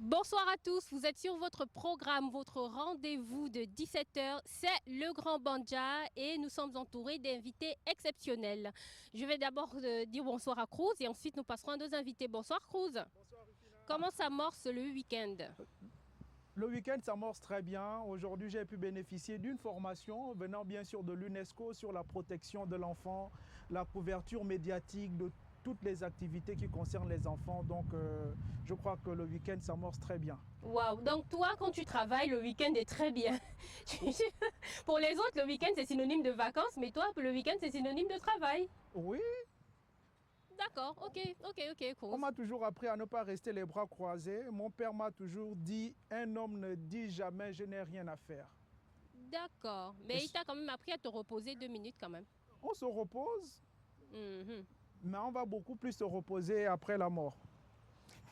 Bonsoir à tous, vous êtes sur votre programme, votre rendez-vous de 17h, c'est le Grand Banja et nous sommes entourés d'invités exceptionnels. Je vais d'abord dire bonsoir à Cruz et ensuite nous passerons à deux invités. Bonsoir Cruz. Bonsoir Rufina. Comment s'amorce le week-end? Le week-end s'amorce très bien. Aujourd'hui, j'ai pu bénéficier d'une formation venant bien sûr de l'UNESCO sur la protection de l'enfant, la couverture médiatique de toutes les activités qui concernent les enfants. Donc, je crois que le week-end s'amorce très bien. Waouh, donc toi, quand tu travailles, le week-end est très bien. Pour les autres, le week-end c'est synonyme de vacances, mais toi, le week-end c'est synonyme de travail. Oui, D'accord, ok, on Cruz. m'a toujours appris à ne pas rester les bras croisés. Mon père m'a toujours dit, un homme ne dit jamais, je n'ai rien à faire. D'accord, mais il t'a quand même appris à te reposer 2 minutes quand même. On se repose, Mhm. mais on va beaucoup plus se reposer après la mort.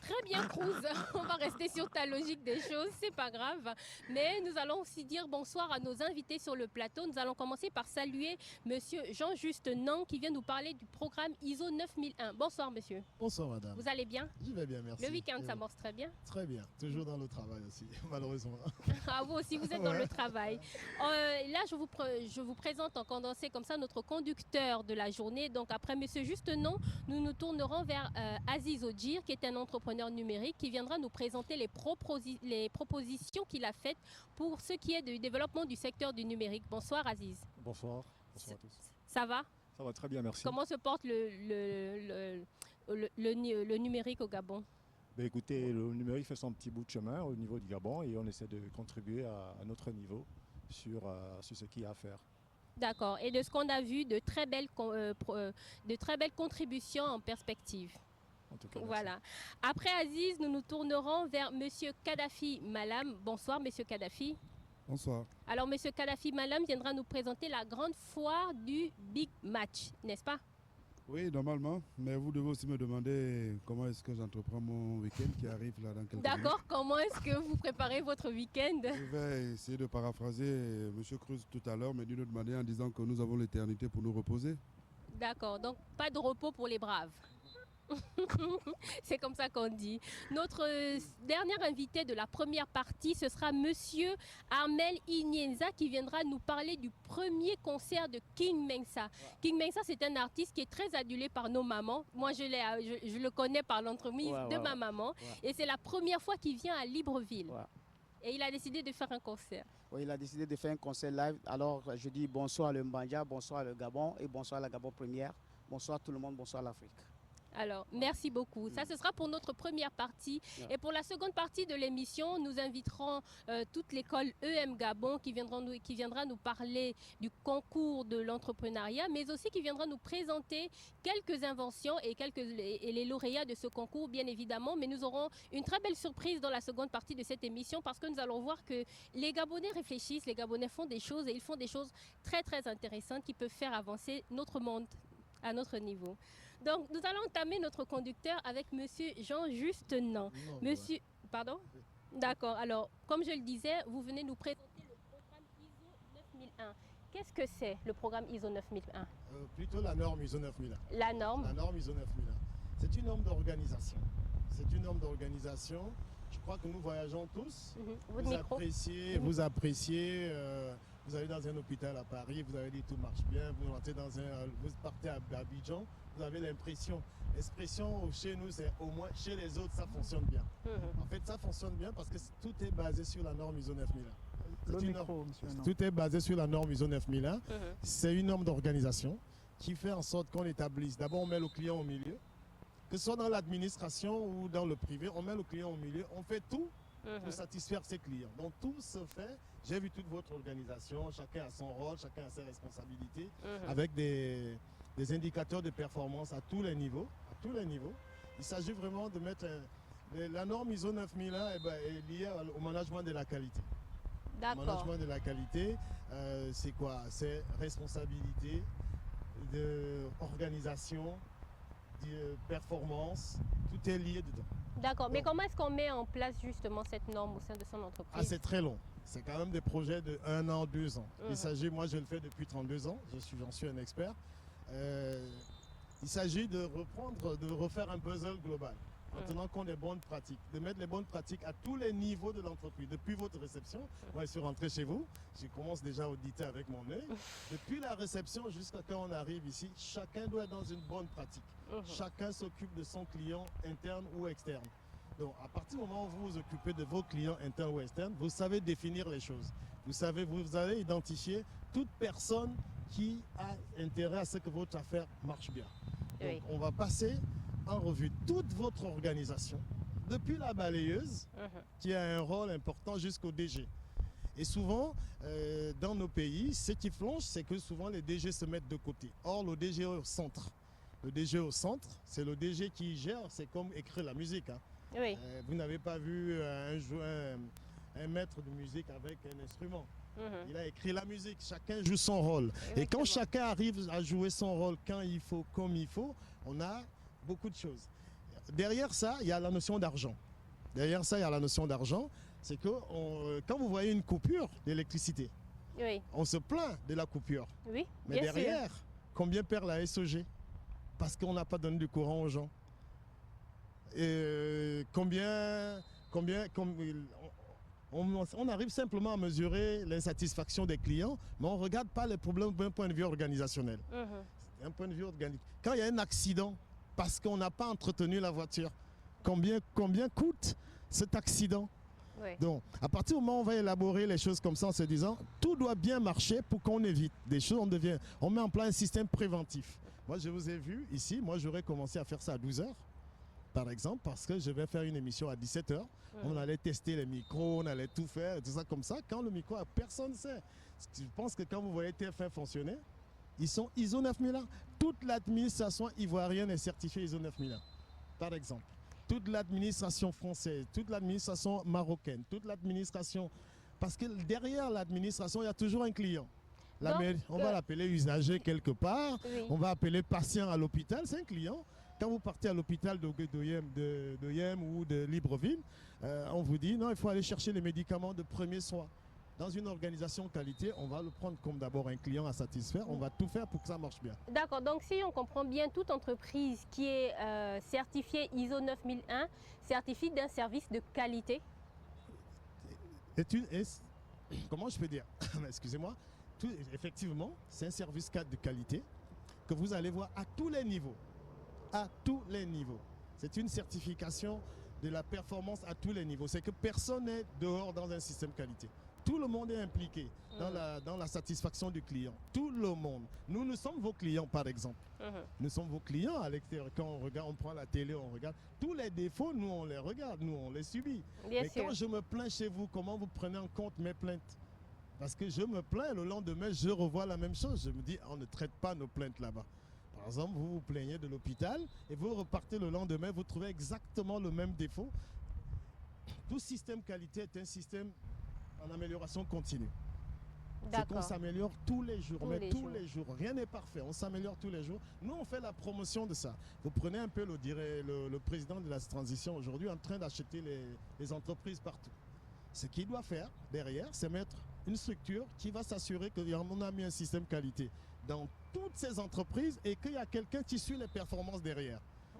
Très bien, Cruz. On va rester sur ta logique des choses, c'est pas grave. Mais nous allons aussi dire bonsoir à nos invités sur le plateau. Nous allons commencer par saluer Monsieur Jean-Juste Nan qui vient nous parler du programme ISO 9001. Bonsoir, monsieur. Bonsoir madame. Vous allez bien? Je vais bien, merci. Le week-end Et s'amorce très bien. Très bien, toujours dans le travail aussi, malheureusement. Ah, vous aussi, vous êtes dans le travail. Là, je vous présente en condensé comme ça notre conducteur de la journée. Donc, après Monsieur Juste Nan, nous nous tournerons vers Aziz Odjir, qui est un entrepreneur numérique, qui viendra nous présenter les propositions qu'il a faites pour ce qui est du développement du secteur du numérique. Bonsoir, Aziz. Bonsoir à tous. Ça va? Ça va très bien, merci. Comment se porte le numérique au Gabon? Ben, écoutez, le numérique fait son petit bout de chemin au niveau du Gabon et on essaie de contribuer à notre niveau sur ce qu'il y a à faire. D'accord. Et de ce qu'on a vu, de très belles contributions en perspective. En tout cas, merci. Voilà. Après Aziz, nous nous tournerons vers Monsieur Kadhafi Malam. Bonsoir, Monsieur Kadhafi. Bonsoir. Alors, Monsieur Kadhafi Malam viendra nous présenter la grande foire du Big Match, n'est-ce pas? Oui, normalement, mais vous devez aussi me demander comment est-ce que j'entreprends mon week-end qui arrive là dans quelques minutes. D'accord. Comment est-ce que vous préparez votre week-end? Je vais essayer de paraphraser M. Cruz tout à l'heure, mais d'une autre manière en disant que nous avons l'éternité pour nous reposer. D'accord. Donc, pas de repos pour les braves. C'est comme ça qu'on dit. Notre dernier invité de la première partie, ce sera Monsieur Armel Inienza qui viendra nous parler du premier concert de King Mensa. King Mensa, c'est un artiste qui est très adulé par nos mamans. Moi, je le connais par l'entremise de ma maman. Et c'est la première fois qu'il vient à Libreville. Et il a décidé de faire un concert. Oui, il a décidé de faire un concert live. Alors, je dis bonsoir le Mbanja, bonsoir le Gabon et bonsoir la Gabon première. Bonsoir tout le monde, bonsoir l'Afrique. Alors, merci beaucoup. Ça, ce sera pour notre première partie. Et pour la seconde partie de l'émission, nous inviterons toute l'école EM Gabon qui viendra nous parler du concours de l'entrepreneuriat, mais aussi qui viendra nous présenter quelques inventions et les lauréats de ce concours, bien évidemment. Mais nous aurons une très belle surprise dans la seconde partie de cette émission parce que nous allons voir que les Gabonais réfléchissent, les Gabonais font des choses et ils font des choses très, très intéressantes qui peuvent faire avancer notre monde à notre niveau. Donc, nous allons entamer notre conducteur avec Monsieur Jean-Juste Nan. Monsieur, pardon? D'accord. Alors, comme je le disais, vous venez nous présenter le programme ISO 9001. Qu'est-ce que c'est le programme ISO 9001? Plutôt la norme ISO 9001. La norme? La norme ISO 9001. C'est une norme d'organisation. C'est une norme d'organisation. Je crois que nous voyageons tous. Votre micro. Vous appréciez. Vous allez dans un hôpital à Paris, vous avez dit tout marche bien, vous partez à Abidjan, vous avez l'expression chez nous, c'est au moins chez les autres, ça fonctionne bien. En fait, ça fonctionne bien parce que tout est basé sur la norme ISO 9001. Tout est basé sur la norme ISO 9001. C'est une norme d'organisation qui fait en sorte qu'on établisse. D'abord, on met le client au milieu. Que ce soit dans l'administration ou dans le privé, on met le client au milieu, on fait tout pour satisfaire ses clients. Donc tout se fait, j'ai vu toute votre organisation, chacun a son rôle, chacun a ses responsabilités, avec des indicateurs de performance à tous les niveaux. Il s'agit vraiment de mettre la norme ISO 9001 est liée au management de la qualité. D'accord. Le management de la qualité, c'est quoi? C'est responsabilité, organisation, performance, tout est lié dedans. D'accord, mais comment est-ce qu'on met en place justement cette norme au sein de son entreprise? Ah, c'est très long. C'est quand même des projets de 1 an, 2 ans. Il s'agit, moi je le fais depuis 32 ans, j'en suis un expert. Il s'agit de refaire un puzzle global. maintenant qu'on a des bonnes pratiques, de mettre les bonnes pratiques à tous les niveaux de l'entreprise. Depuis votre réception, moi je suis rentré chez vous, je commence déjà à auditer avec mon œil. Depuis la réception jusqu'à quand on arrive ici, chacun doit être dans une bonne pratique. Chacun s'occupe de son client interne ou externe. Donc à partir du moment où vous vous occupez de vos clients internes ou externes, vous savez définir les choses. Vous allez identifier toute personne qui a intérêt à ce que votre affaire marche bien. Donc, on va passer en revue toute votre organisation, depuis la balayeuse, qui a un rôle important, jusqu'au DG. Et souvent, dans nos pays, ce qui flanche, c'est que souvent les DG se mettent de côté. Or, le DG au centre. Le DG au centre, c'est le DG qui gère, c'est comme écrire la musique. Hein. Oui. Vous n'avez pas vu un maître de musique avec un instrument. Il a écrit la musique, chacun joue son rôle. Et quand chacun arrive à jouer son rôle quand il faut, comme il faut, on a beaucoup de choses. Derrière ça, il y a la notion d'argent. Derrière ça, il y a la notion d'argent. C'est que quand vous voyez une coupure d'électricité, on se plaint de la coupure. Oui, mais derrière, combien perd la SOG? Parce qu'on n'a pas donné du courant aux gens. Et on arrive simplement à mesurer l'insatisfaction des clients, mais on ne regarde pas les problèmes d'un point de vue organisationnel. D'un point de vue organique. Quand il y a un accident, parce qu'on n'a pas entretenu la voiture, combien coûte cet accident? Donc, à partir du moment où on va élaborer les choses comme ça en se disant, tout doit bien marcher pour qu'on évite des choses, on met en place un système préventif. Moi, je vous ai vu ici, moi j'aurais commencé à faire ça à 12h. Par exemple, parce que je vais faire une émission à 17h. On allait tester les micros, on allait tout faire, tout ça comme ça. Quand le micro, personne ne sait. Je pense que quand vous voyez TF1 fonctionner, ils sont ISO 9001. Toute l'administration ivoirienne est certifiée ISO 9001. Par exemple, toute l'administration française, toute l'administration marocaine, toute l'administration... Parce que derrière l'administration, il y a toujours un client. On va l'appeler usager quelque part, on va appeler patient à l'hôpital, c'est un client. Quand vous partez à l'hôpital de Yem ou de Libreville, on vous dit non, il faut aller chercher les médicaments de premier soin. Dans une organisation qualité, on va le prendre comme d'abord un client à satisfaire, on va tout faire pour que ça marche bien. D'accord, donc si on comprend bien, toute entreprise qui est certifiée ISO 9001 certifie d'un service de qualité. Comment je peux dire? Excusez-moi. Effectivement, c'est un service cadre de qualité que vous allez voir à tous les niveaux. À tous les niveaux. C'est une certification de la performance à tous les niveaux. C'est que personne n'est dehors dans un système qualité. Tout le monde est impliqué dans la satisfaction du client. Tout le monde. Nous sommes vos clients, par exemple. Nous sommes vos clients à l'extérieur. Quand on regarde, on prend la télé, on regarde. Tous les défauts, nous, on les regarde, nous, on les subit. Mais quand je me plains chez vous, comment vous prenez en compte mes plaintes? Parce que je me plains, le lendemain, je revois la même chose. Je me dis, on ne traite pas nos plaintes là-bas. Par exemple, vous vous plaignez de l'hôpital et vous repartez le lendemain, vous trouvez exactement le même défaut. Tout système qualité est un système en amélioration continue. C'est qu'on s'améliore tous les jours, les jours. Rien n'est parfait, on s'améliore tous les jours. Nous, on fait la promotion de ça. Vous prenez un peu le président de la transition aujourd'hui en train d'acheter les entreprises partout. Ce qu'il doit faire derrière, c'est mettre une structure qui va s'assurer qu'on a mis un système qualité dans toutes ces entreprises et qu'il y a quelqu'un qui suit les performances derrière.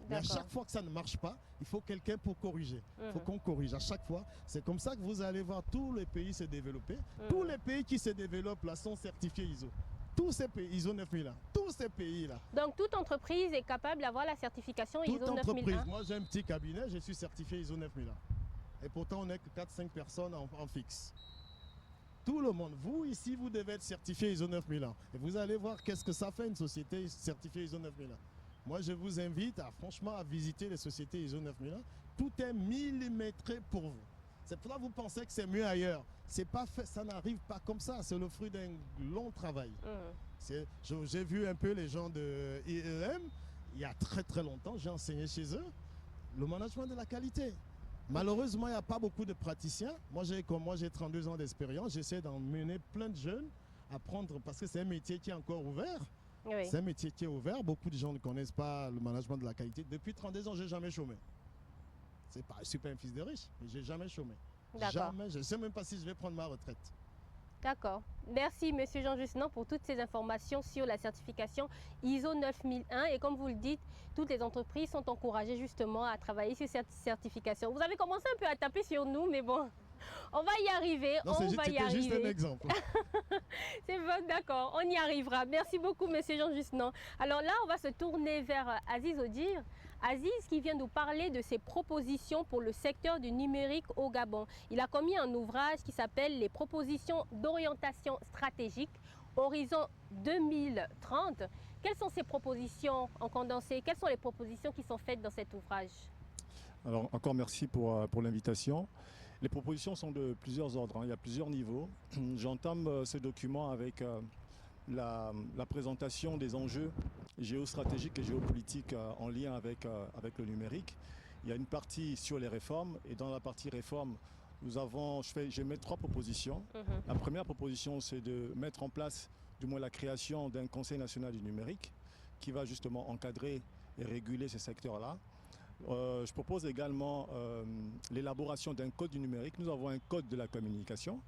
Mais à chaque fois que ça ne marche pas, il faut quelqu'un pour corriger. Il faut qu'on corrige à chaque fois. C'est comme ça que vous allez voir tous les pays se développer. Tous les pays qui se développent là sont certifiés ISO. Tous ces pays, ISO 9001, tous ces pays-là. Donc toute entreprise est capable d'avoir la certification ISO 9001. Toute entreprise. Moi j'ai un petit cabinet, je suis certifié ISO 9001. Et pourtant on n'est que 4-5 personnes en fixe. Tout le monde, vous ici, vous devez être certifié ISO 9001. Et vous allez voir qu'est-ce que ça fait une société certifiée ISO 9001. Moi, je vous invite franchement à visiter les sociétés ISO 9001. Tout est millimétré pour vous. C'est pour ça que vous pensez que c'est mieux ailleurs. C'est pas fait, ça n'arrive pas comme ça. C'est le fruit d'un long travail. J'ai vu un peu les gens de IEM. Il y a très très longtemps, j'ai enseigné chez eux le management de la qualité. Malheureusement, il n'y a pas beaucoup de praticiens. Moi, j'ai 32 ans d'expérience. J'essaie d'emmener plein de jeunes à apprendre parce que c'est un métier qui est encore ouvert. C'est un métier qui est ouvert. Beaucoup de gens ne connaissent pas le management de la qualité. Depuis 32 ans, je n'ai jamais chômé. Je ne suis pas un fils de riche, mais je n'ai jamais chômé. Jamais. Je ne sais même pas si je vais prendre ma retraite. D'accord. Merci, Monsieur Jean Justin, pour toutes ces informations sur la certification ISO 9001. Et comme vous le dites, toutes les entreprises sont encouragées justement à travailler sur cette certification. Vous avez commencé un peu à taper sur nous, mais bon, on va y arriver. Non, c'était juste un exemple. C'est bon, d'accord, on y arrivera. Merci beaucoup, Monsieur Jean Justin. Alors là, on va se tourner vers Aziz Odir. Aziz qui vient nous parler de ses propositions pour le secteur du numérique au Gabon. Il a commis un ouvrage qui s'appelle « Les propositions d'orientation stratégique Horizon 2030 ». Quelles sont ces propositions en condensé? Quelles sont les propositions qui sont faites dans cet ouvrage? Alors encore merci pour l'invitation. Les propositions sont de plusieurs ordres, hein. Il y a plusieurs niveaux. J'entame ce document avec la présentation des enjeux géostratégiques et géopolitiques en lien avec le numérique. Il y a une partie sur les réformes et dans la partie réforme, je vais mettre 3 propositions. La première proposition, c'est de mettre en place du moins la création d'un Conseil national du numérique qui va justement encadrer et réguler ces secteurs-là. Je propose également l'élaboration d'un code du numérique. Nous avons un code de la communication,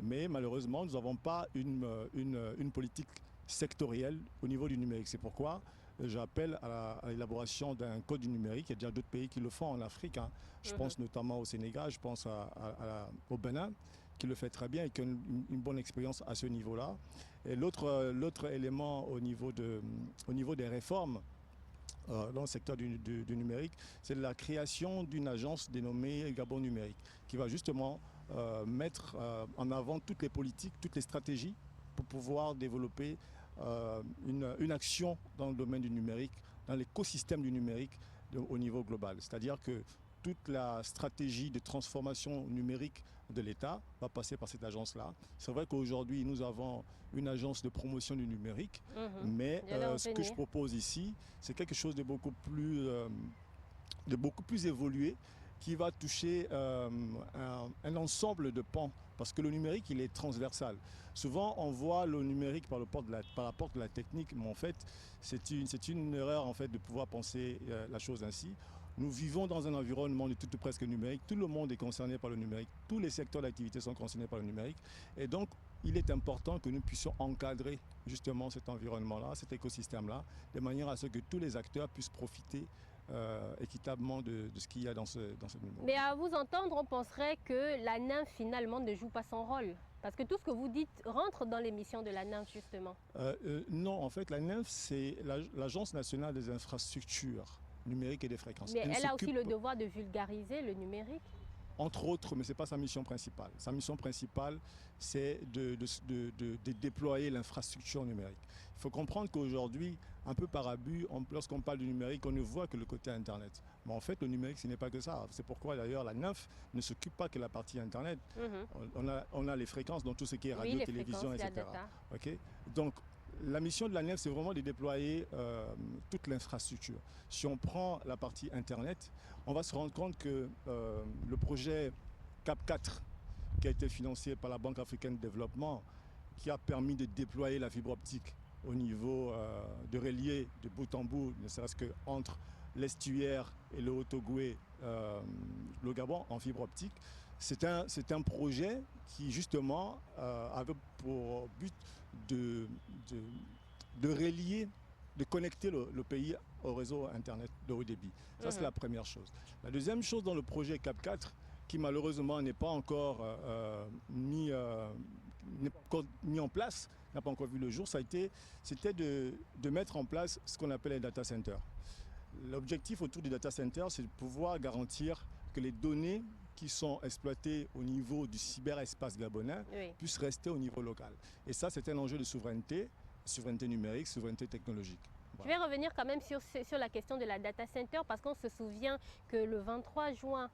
mais malheureusement, nous n'avons pas une politique sectorielle au niveau du numérique. C'est pourquoi j'appelle à l'élaboration d'un code du numérique. Il y a déjà d'autres pays qui le font en Afrique, hein. Je pense notamment au Sénégal, je pense au Bénin, qui le fait très bien et qui a une bonne expérience à ce niveau-là. Et l'autre élément au niveau des réformes dans le secteur du numérique, c'est la création d'une agence dénommée Gabon Numérique, qui va justement mettre en avant toutes les politiques, toutes les stratégies pour pouvoir développer une action dans le domaine du numérique, dans l'écosystème du numérique au niveau global. C'est-à-dire que toute la stratégie de transformation numérique de l'État va passer par cette agence-là. C'est vrai qu'aujourd'hui, nous avons une agence de promotion du numérique, mais ce que je propose ici, c'est quelque chose de beaucoup plus évolué qui va toucher un ensemble de pans, parce que le numérique, il est transversal. Souvent, on voit le numérique par la porte de la technique, mais en fait, c'est une erreur en fait, de pouvoir penser la chose ainsi. Nous vivons dans un environnement de tout ou presque numérique. Tout le monde est concerné par le numérique. Tous les secteurs d'activité sont concernés par le numérique. Et donc, il est important que nous puissions encadrer justement cet environnement-là, cet écosystème-là, de manière à ce que tous les acteurs puissent profiter équitablement de ce qu'il y a dans ce numérique. Mais à vous entendre, on penserait que la NINF finalement ne joue pas son rôle. Parce que tout ce que vous dites rentre dans les missions de la NINF justement. Non, en fait, la NINF, c'est l'Agence nationale des infrastructures numériques et des fréquences. Mais elle a aussi le devoir de vulgariser le numérique. Entre autres, mais ce n'est pas sa mission principale. Sa mission principale, c'est de déployer l'infrastructure numérique. Il faut comprendre qu'aujourd'hui, un peu par abus, lorsqu'on parle du numérique, on ne voit que le côté Internet. Mais en fait, le numérique, ce n'est pas que ça. C'est pourquoi d'ailleurs la NINF ne s'occupe pas que de la partie Internet. On a les fréquences dans tout ce qui est radio, télévision, etc. Okay? Donc, la mission de la NINF, c'est vraiment de déployer toute l'infrastructure. Si on prend la partie Internet, on va se rendre compte que le projet CAP4, qui a été financé par la Banque africaine de développement, qui a permis de déployer la fibre optique au niveau de relier de bout en bout, ne serait-ce qu'entre l'estuaire et le Haut-Ogooué, le Gabon, en fibre optique, c'est un projet qui justement avait pour but de relier, de connecter le pays au réseau Internet de haut débit. Ça, c'est la première chose. La deuxième chose dans le projet CAP4, qui malheureusement n'est pas encore mis en place, n'a pas encore vu le jour, c'était de mettre en place ce qu'on appelle les data centers. L'objectif autour du data center, c'est de pouvoir garantir que les données qui sont exploitées au niveau du cyberespace gabonais puissent rester au niveau local. Et ça, c'est un enjeu de souveraineté numérique, souveraineté technologique. Voilà. Je vais revenir quand même sur la question de la data center parce qu'on se souvient que le 23 juin,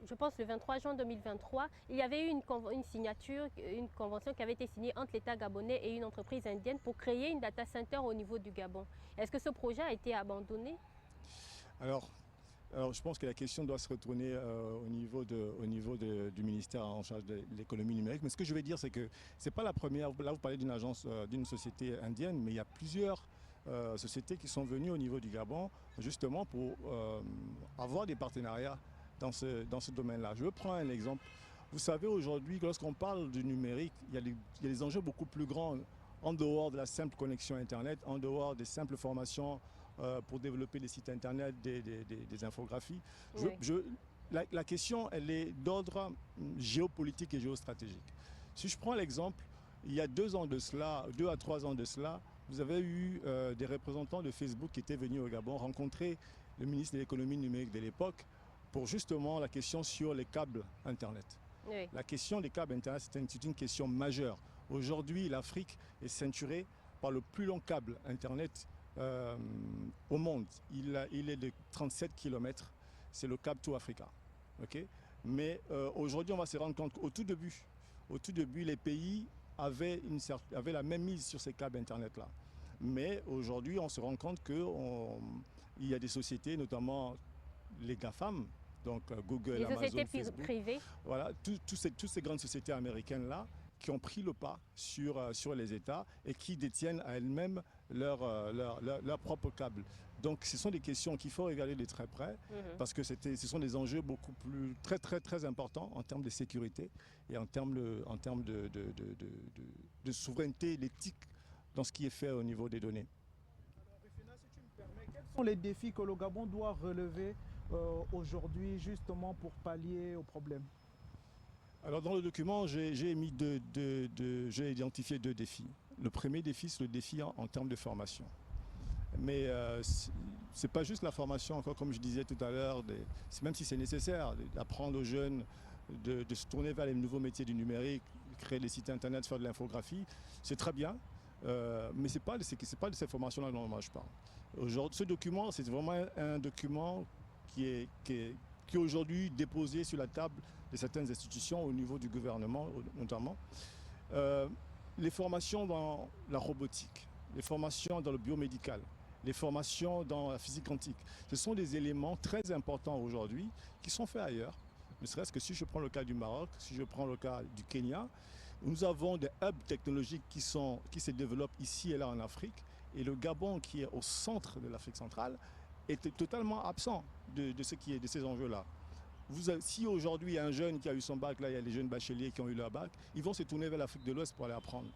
je pense le 23 juin 2023, il y avait eu une signature, une convention qui avait été signée entre l'État gabonais et une entreprise indienne pour créer une data center au niveau du Gabon. Est-ce que ce projet a été abandonné? Alors, je pense que la question doit se retourner au niveau du ministère en charge de l'économie numérique. Mais ce que je vais dire, c'est que ce n'est pas la première. Là, vous parlez d'une agence, d'une société indienne, mais il y a plusieurs sociétés qui sont venues au niveau du Gabon, justement pour avoir des partenariats dans ce domaine-là. Je vais prendre un exemple. Vous savez, aujourd'hui, lorsqu'on parle du numérique, il y a des enjeux beaucoup plus grands en dehors de la simple connexion Internet, en dehors des simples formations pour développer des sites Internet, des infographies. La question, elle est d'ordre géopolitique et géostratégique. Si je prends l'exemple, il y a 2 ans de cela, 2 à 3 ans de cela, vous avez eu des représentants de Facebook qui étaient venus au Gabon rencontrer le ministre de l'économie numérique de l'époque pour justement la question sur les câbles Internet. Oui. La question des câbles Internet, c'est une question majeure. Aujourd'hui, l'Afrique est ceinturée par le plus long câble Internet au monde. Il est de 37 km. C'est le câble To Africa. Okay? Mais aujourd'hui, on va se rendre compte qu'au tout début, les pays avaient la même mise sur ces câbles Internet-là. Mais aujourd'hui, on se rend compte qu'il y a des sociétés, notamment les GAFAM, donc Google, les Amazon, sociétés Facebook, privées. voilà, toutes ces grandes sociétés américaines-là qui ont pris le pas sur les États et qui détiennent à elles-mêmes leur propre câble. Donc ce sont des questions qu'il faut regarder de très près parce que ce sont des enjeux beaucoup plus très importants en termes de sécurité et en termes de souveraineté, l'éthique dans ce qui est fait au niveau des données. Alors, Rufina, si tu me permets, quels sont les défis que le Gabon doit relever aujourd'hui justement pour pallier aux problèmes? Alors dans le document, j'ai identifié 2 défis. Le premier défi, c'est le défi en termes de formation. Mais c'est pas juste la formation, encore comme je disais tout à l'heure, même si c'est nécessaire d'apprendre aux jeunes de se tourner vers les nouveaux métiers du numérique, créer des sites internet, faire de l'infographie, c'est très bien, mais c'est pas de ces formations-là dont je parle. Aujourd'hui, ce document, c'est vraiment un document qui est aujourd'hui déposé sur la table de certaines institutions au niveau du gouvernement notamment. Les formations dans la robotique, les formations dans le biomédical, les formations dans la physique quantique, ce sont des éléments très importants aujourd'hui qui sont faits ailleurs. Ne serait-ce que si je prends le cas du Maroc, si je prends le cas du Kenya, nous avons des hubs technologiques qui se développent ici et là en Afrique, et le Gabon, qui est au centre de l'Afrique centrale, est totalement absent de ces enjeux-là. Si aujourd'hui il y a un jeune qui a eu son bac, là il y a les jeunes bacheliers qui ont eu leur bac, ils vont se tourner vers l'Afrique de l'Ouest pour aller apprendre.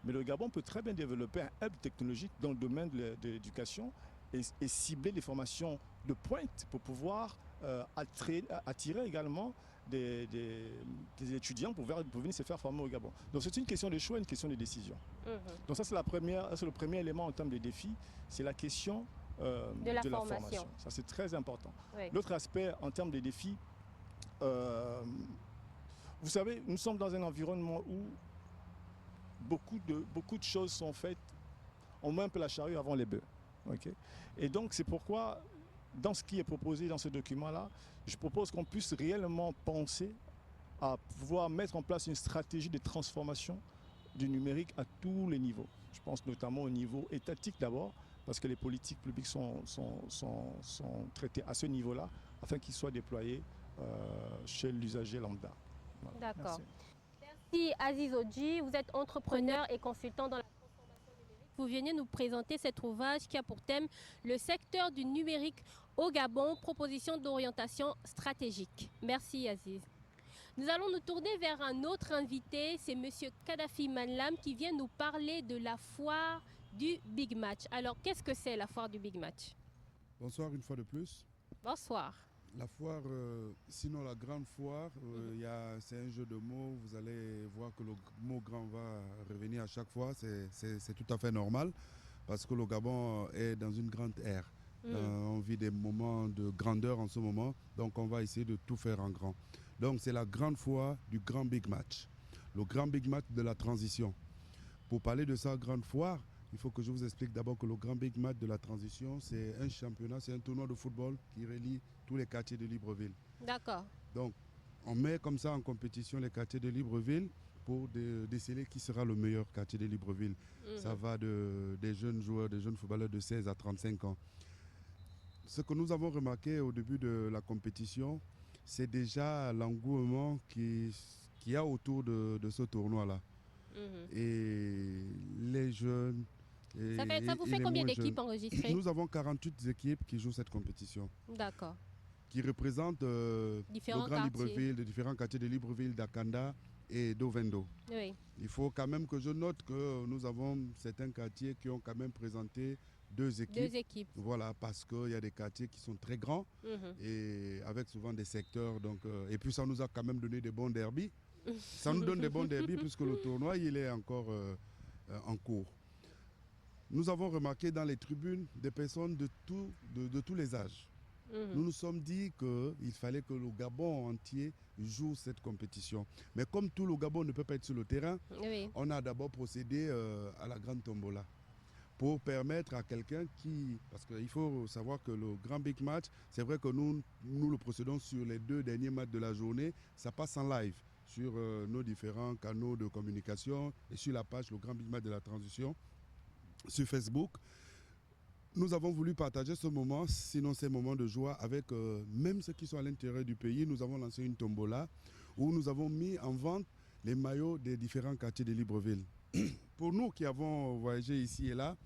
Mais le Gabon peut très bien développer un hub technologique dans le domaine de l'éducation et cibler des formations de pointe pour pouvoir attirer également des étudiants pour venir se faire former au Gabon. Donc c'est une question de choix, une question de décision. Donc ça c'est le premier élément en termes de défis, c'est la question de la formation. Ça c'est très important. Oui. L'autre aspect en termes de défis, vous savez, nous sommes dans un environnement où beaucoup de choses sont faites, on met un peu la charrue avant les bœufs. Okay? Et donc c'est pourquoi, dans ce qui est proposé dans ce document-là, je propose qu'on puisse réellement penser à pouvoir mettre en place une stratégie de transformation du numérique à tous les niveaux. Je pense notamment au niveau étatique d'abord, parce que les politiques publiques sont traitées à ce niveau-là, afin qu'ils soient déployés chez l'usager lambda. Voilà. D'accord. Merci Aziz Odji, vous êtes entrepreneur et consultant dans la transformation numérique. Vous venez nous présenter cet ouvrage qui a pour thème le secteur du numérique au Gabon, proposition d'orientation stratégique. Merci Aziz. Nous allons nous tourner vers un autre invité, c'est Monsieur Kadhafi Manlam qui vient nous parler de la foire du Big Match. Alors, qu'est-ce que c'est la foire du Big Match? Bonsoir une fois de plus. Bonsoir. La foire, sinon la grande foire, c'est un jeu de mots. Vous allez voir que le mot grand va revenir à chaque fois. C'est tout à fait normal parce que le Gabon est dans une grande ère. On vit des moments de grandeur en ce moment, donc on va essayer de tout faire en grand. Donc c'est la grande foire du grand Big Match, le grand Big Match de la transition. Pour parler de sa grande foire, il faut que je vous explique d'abord que le grand Big Match de la transition, c'est un championnat, c'est un tournoi de football qui relie tous les quartiers de Libreville. D'accord. Donc, on met comme ça en compétition les quartiers de Libreville pour déceler qui sera le meilleur quartier de Libreville. Ça va des jeunes joueurs, des jeunes footballeurs de 16 à 35 ans. Ce que nous avons remarqué au début de la compétition, c'est déjà l'engouement qu'il y a autour de ce tournoi-là. Et les jeunes... Ça vous fait combien d'équipes enregistrées? Nous avons 48 équipes qui jouent cette compétition. D'accord. qui représente le Grand Libreville, les différents quartiers de Libreville, d'Akanda et d'Ovendo. Oui. Il faut quand même que je note que nous avons certains quartiers qui ont quand même présenté 2 équipes. 2 équipes. Voilà, parce qu'il y a des quartiers qui sont très grands et avec souvent des secteurs. Donc, et puis ça nous a quand même donné des bons derbies. Ça nous donne des bons derbies puisque le tournoi il est encore en cours. Nous avons remarqué dans les tribunes des personnes de tous les âges. Nous nous sommes dit qu'il fallait que le Gabon entier joue cette compétition. Mais comme tout le Gabon ne peut pas être sur le terrain, on a d'abord procédé à la grande tombola pour permettre à quelqu'un qui... Parce qu'il faut savoir que le grand big match, c'est vrai que nous le procédons sur les 2 derniers matchs de la journée. Ça passe en live sur nos différents canaux de communication et sur la page Le Grand Big Match de la Transition sur Facebook. Nous avons voulu partager ce moment, sinon ces moments de joie avec même ceux qui sont à l'intérieur du pays. Nous avons lancé une tombola où nous avons mis en vente les maillots des différents quartiers de Libreville. Pour nous qui avons voyagé ici et là,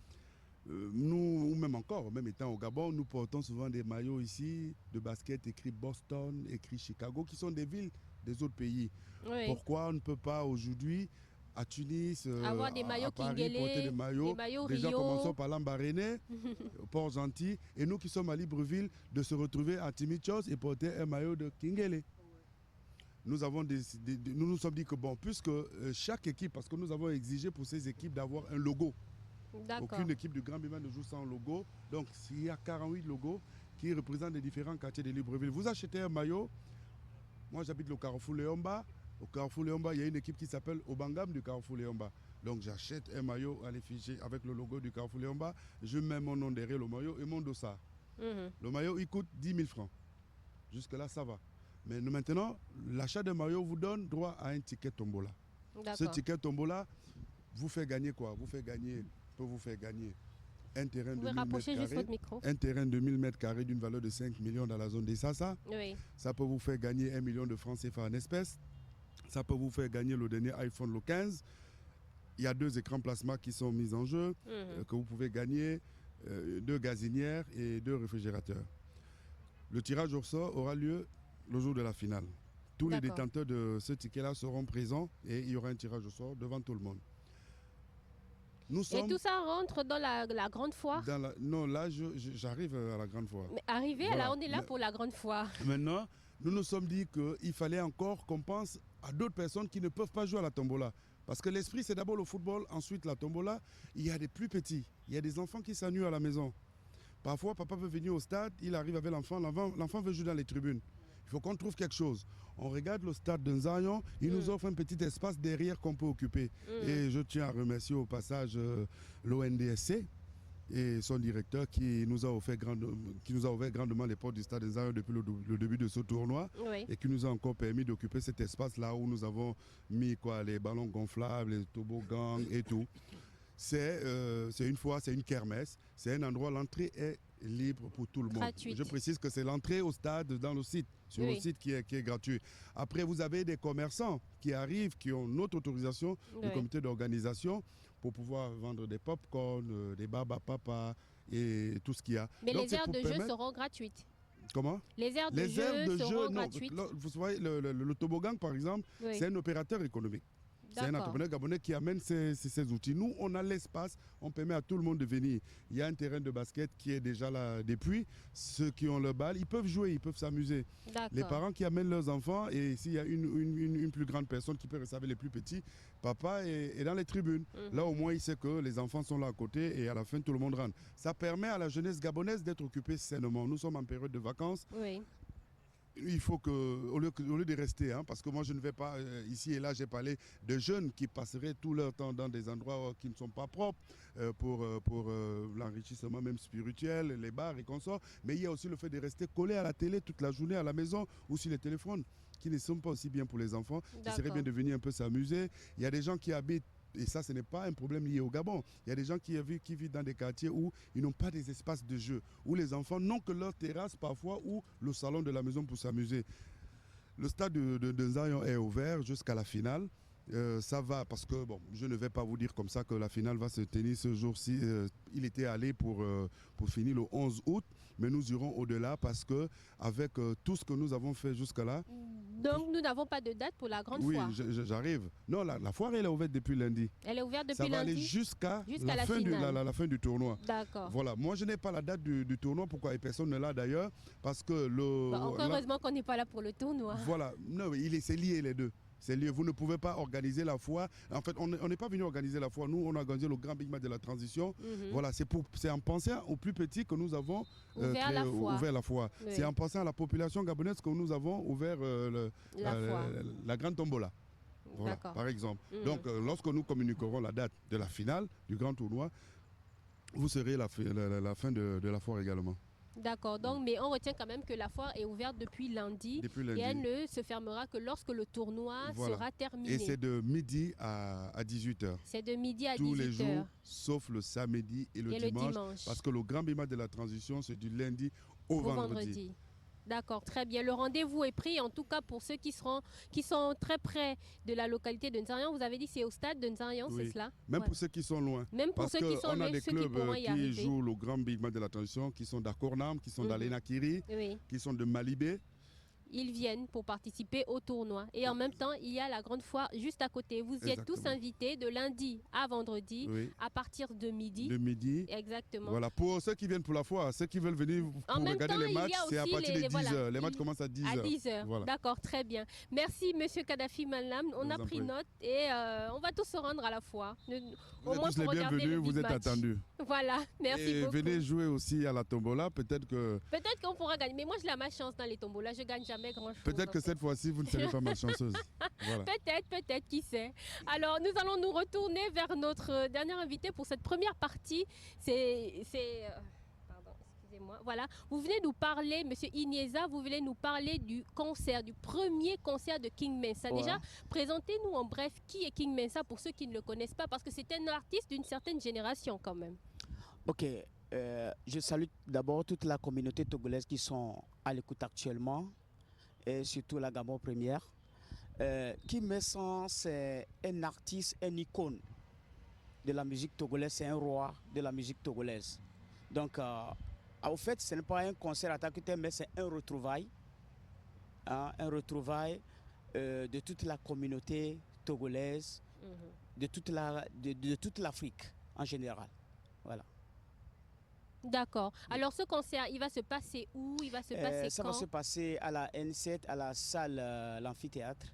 nous, ou même encore, même étant au Gabon, nous portons souvent des maillots ici de basket écrit Boston, écrit Chicago, qui sont des villes des autres pays. Oui. Pourquoi on ne peut pas aujourd'hui à Tunis, avoir des maillots à Paris, Kingele, porter des maillots déjà Rio. Commençons par Lambaréné, au Port-Gentil, et nous qui sommes à Libreville, de se retrouver à Timichos et porter un maillot de Kingele. Nous nous sommes dit que bon, puisque chaque équipe, parce que nous avons exigé pour ces équipes d'avoir un logo. Aucune équipe du Grand Bima ne joue sans logo. Donc il y a 48 logos qui représentent les différents quartiers de Libreville. Vous achetez un maillot, moi j'habite le Carrefour Léomba. Au Carrefour Léomba, il y a une équipe qui s'appelle Obangam du Carrefour Léomba. Donc j'achète un maillot à l'effigie avec le logo du Carrefour Léomba. Je mets mon nom derrière le maillot et mon dossard. Le maillot, il coûte 10 000 francs. Jusque-là, ça va. Mais maintenant, l'achat d'un maillot vous donne droit à un ticket tombola. Ce ticket tombola vous fait gagner quoi? Peut vous faire gagner un terrain de 1000 m², un terrain de 1000 m² d'une valeur de 5 millions dans la zone des Sasa. Oui. Ça peut vous faire gagner 1 million de francs CFA en espèces. Ça peut vous faire gagner le dernier iPhone le 15. Il y a 2 écrans plasma qui sont mis en jeu, que vous pouvez gagner, 2 gazinières et 2 réfrigérateurs. Le tirage au sort aura lieu le jour de la finale. Tous les détenteurs de ce ticket-là seront présents et il y aura un tirage au sort devant tout le monde. Et tout ça rentre dans la grande foire? Non, là, j'arrive à la grande foire. Mais arrivé, voilà. Là, on est là pour la grande foire. Maintenant, nous nous sommes dit qu'il fallait encore qu'on pense à d'autres personnes qui ne peuvent pas jouer à la tombola. Parce que l'esprit, c'est d'abord le football, ensuite la tombola. Il y a des plus petits, il y a des enfants qui s'ennuient à la maison. Parfois, papa veut venir au stade, il arrive avec l'enfant, l'enfant veut jouer dans les tribunes. Il faut qu'on trouve quelque chose. On regarde le stade de Nzayon, il nous offre un petit espace derrière qu'on peut occuper. Et je tiens à remercier au passage l'ONDSC et son directeur qui nous a offert grandement les portes du stade de Nzayon depuis le début de ce tournoi et qui nous a encore permis d'occuper cet espace là où nous avons mis les ballons gonflables, les toboggans et tout. C'est une kermesse, c'est un endroit, l'entrée est libre pour tout le monde. Gratuite. Je précise que c'est l'entrée au stade dans le site, sur le site qui est gratuit. Après, vous avez des commerçants qui arrivent, qui ont notre autorisation du comité d'organisation pour pouvoir vendre des pop-corn, des baba papa et tout ce qu'il y a. Mais donc, les aires de jeu seront gratuites. Comment? Les aires de jeu seront gratuites. Vous voyez, le toboggan, par exemple, c'est un opérateur économique. C'est un entrepreneur gabonais qui amène ces outils. Nous, on a l'espace, on permet à tout le monde de venir. Il y a un terrain de basket qui est déjà là depuis. Ceux qui ont le balle, ils peuvent jouer, ils peuvent s'amuser. Les parents qui amènent leurs enfants, et s'il y a une plus grande personne qui peut recevoir les plus petits, papa est dans les tribunes. Là, au moins, il sait que les enfants sont là à côté et à la fin, tout le monde rentre. Ça permet à la jeunesse gabonaise d'être occupée sainement. Nous sommes en période de vacances. Il faut que, au lieu de rester, parce que moi je ne vais pas, ici et là j'ai parlé de jeunes qui passeraient tout leur temps dans des endroits qui ne sont pas propres pour l'enrichissement même spirituel, les bars et consorts, mais il y a aussi le fait de rester collé à la télé toute la journée à la maison ou sur les téléphones qui ne sont pas aussi bien pour les enfants. Il serait bien de venir un peu s'amuser. Il y a des gens qui habitent, et ça, ce n'est pas un problème lié au Gabon. Il y a des gens qui vivent dans des quartiers où ils n'ont pas des espaces de jeu, où les enfants n'ont que leur terrasse parfois ou le salon de la maison pour s'amuser. Le stade de Nzayon est ouvert jusqu'à la finale. Ça va parce que je ne vais pas vous dire comme ça que la finale va se tenir ce jour-ci. Il était allé pour finir le 11 août, mais nous irons au-delà parce que avec tout ce que nous avons fait jusqu'à là. Donc nous n'avons pas de date pour la grande foire. Oui, j'arrive. Non, la foire elle est ouverte depuis lundi. Elle est ouverte depuis lundi. Ça va aller lundi jusqu'à la fin du tournoi. D'accord. Voilà. Moi je n'ai pas la date du tournoi. Pourquoi? Et personne n'est là d'ailleurs parce que heureusement qu'on n'est pas là pour le tournoi. Voilà. Non, c'est lié les deux. C'est lié. Vous ne pouvez pas organiser la foire. En fait, on n'est pas venu organiser la foire. Nous, on a organisé le grand Big Match de la transition. Voilà, c'est en pensant aux plus petits que nous avons ouvert la foire. Oui. C'est en pensant à la population gabonaise que nous avons ouvert la grande tombola. Voilà, par exemple. Donc, lorsque nous communiquerons la date de la finale du grand tournoi, vous serez la fin de la foire également. D'accord, donc mais on retient quand même que la foire est ouverte depuis lundi. Et elle ne se fermera que lorsque le tournoi sera terminé. Et c'est de midi à 18h. C'est de midi à 18h. Tous les jours, sauf le samedi et le dimanche. Parce que le grand bima de la transition, c'est du lundi au vendredi. D'accord, très bien. Le rendez-vous est pris, en tout cas pour ceux qui sont très près de la localité de Nzarian. Vous avez dit c'est au stade de Nzarian, c'est cela? Même pour ceux qui sont loin. Même pour ceux qui sont loin, on a des clubs qui jouent le grand Big Match de la transition, qui sont d'Akornam, qui sont d'Alenakiri, qui sont de Malibé. Ils viennent pour participer au tournoi. Et en même temps, il y a la grande foire juste à côté. Vous y êtes tous invités de lundi à vendredi à partir de midi. De midi. Exactement. Voilà, pour ceux qui viennent pour la foire, ceux qui veulent venir pour regarder les matchs, c'est à partir de 10h. Les matchs commencent à 10h. À 10h, voilà. D'accord, très bien. Merci, Monsieur Kadhafi Malam. On a pris note et on va tous se rendre à la foire. Vous êtes tous les bienvenus, vous êtes attendus. Voilà, merci beaucoup. Et venez jouer aussi à la tombola, peut-être qu'on pourra gagner. Mais moi, j'ai ma chance dans les tombolas, je gagne jamais grand-chose. Peut-être que cette fois-ci, vous ne serez pas malchanceuse. Voilà. Peut-être, qui sait. Alors, nous allons nous retourner vers notre dernier invité pour cette première partie. Pardon, excusez-moi. Voilà, vous venez nous parler, Monsieur Iniesa, vous venez nous parler du premier concert de King Mensa. Ouais. Déjà, présentez-nous en bref qui est King Mensa pour ceux qui ne le connaissent pas, parce que c'est un artiste d'une certaine génération quand même. Ok. Je salue d'abord toute la communauté togolaise qui sont à l'écoute actuellement, et surtout la Gabon Première. King Mensa, c'est un artiste, une icône de la musique togolaise, c'est un roi de la musique togolaise. Donc, en fait, ce n'est pas un concert à Takuté, mais c'est un retrouvaille. Un retrouvaille de toute la communauté togolaise, de toute l'Afrique en général. Voilà. D'accord. Alors ce concert, il va se passer où? Il va se passer ça quand? va se passer à la N7, à la salle, l'amphithéâtre.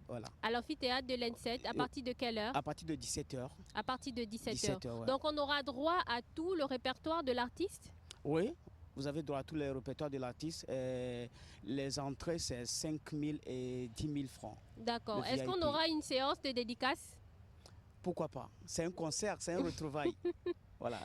Voilà. À l'amphithéâtre de l'N7, à partir de quelle heure? À partir de 17h. À partir de 17h. Ouais. Donc on aura droit à tout le répertoire de l'artiste? Oui, vous avez droit à tout le répertoire de l'artiste. Les entrées, c'est 5 000 et 10 000 francs. D'accord. Est-ce qu'on aura une séance de dédicace? Pourquoi pas? C'est un concert, c'est un retrouvaille. Voilà.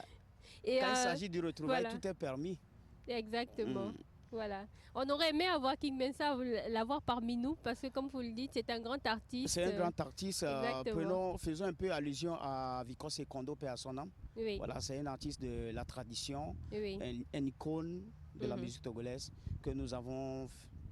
Et quand il s'agit du retrouvaille, tout est permis. Exactement. Voilà. On aurait aimé avoir King Mensa, l'avoir parmi nous, parce que comme vous le dites, c'est un grand artiste. C'est un grand artiste. Faisons un peu allusion à Vico Secondo, paix à son âme. Oui. Voilà, c'est un artiste de la tradition, une icône de la musique togolaise que nous avons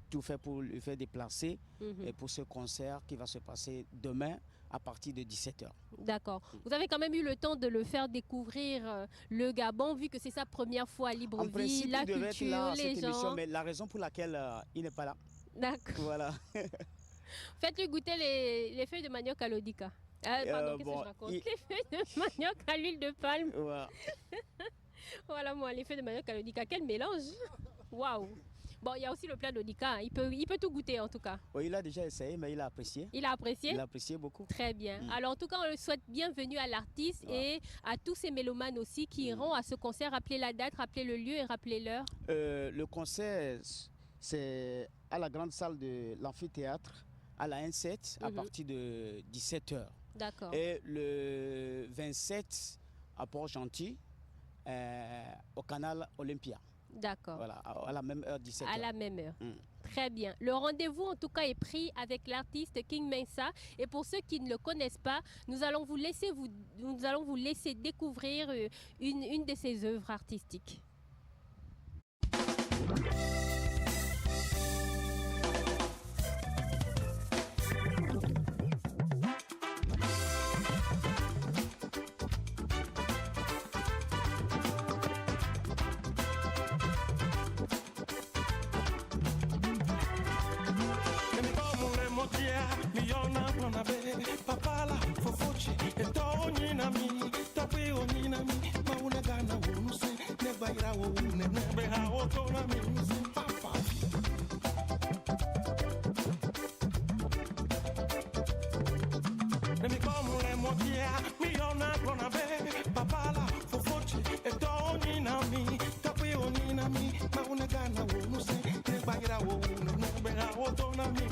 tout fait pour le faire déplacer et pour ce concert qui va se passer demain à partir de 17h. D'accord. Vous avez quand même eu le temps de le faire découvrir le Gabon, vu que c'est sa première fois à Libreville, la culture, là, les gens. Émission, mais la raison pour laquelle il n'est pas là. D'accord. Voilà. Faites-lui goûter les feuilles de manioc à l'Odica. Pardon, qu'est-ce que je raconte? Les feuilles de manioc à l'huile de palme. Voilà. Voilà, moi, les feuilles de manioc à l'Odica. Quel mélange! Waouh! Bon, il y a aussi le plat d'Odica, il peut tout goûter en tout cas. Oui, il a déjà essayé, mais il a apprécié. Il a apprécié? Il a apprécié beaucoup. Très bien. Alors en tout cas, on le souhaite bienvenue à l'artiste et à tous ces mélomanes aussi qui iront à ce concert. Rappelez la date, rappelez le lieu et rappelez l'heure. Le concert, c'est à la grande salle de l'amphithéâtre, à la N7, à partir de 17h. D'accord. Et le 27 à Port-Gentil, au canal Olympia. D'accord. Voilà, à la même heure, 17h. À la même heure. Très bien. Le rendez-vous, en tout cas, est pris avec l'artiste King Mensa. Et pour ceux qui ne le connaissent pas, nous allons vous laisser découvrir une de ses œuvres artistiques. miona bonabe papala fofochi etonina mi tape onina mi mauna gana wonuse ne baira wo ne be ha otona mi papa mi como le motia miona bonabe papala fofochi etonina mi tape onina mi mauna gana wonuse ne baira wo ne be ha otona mi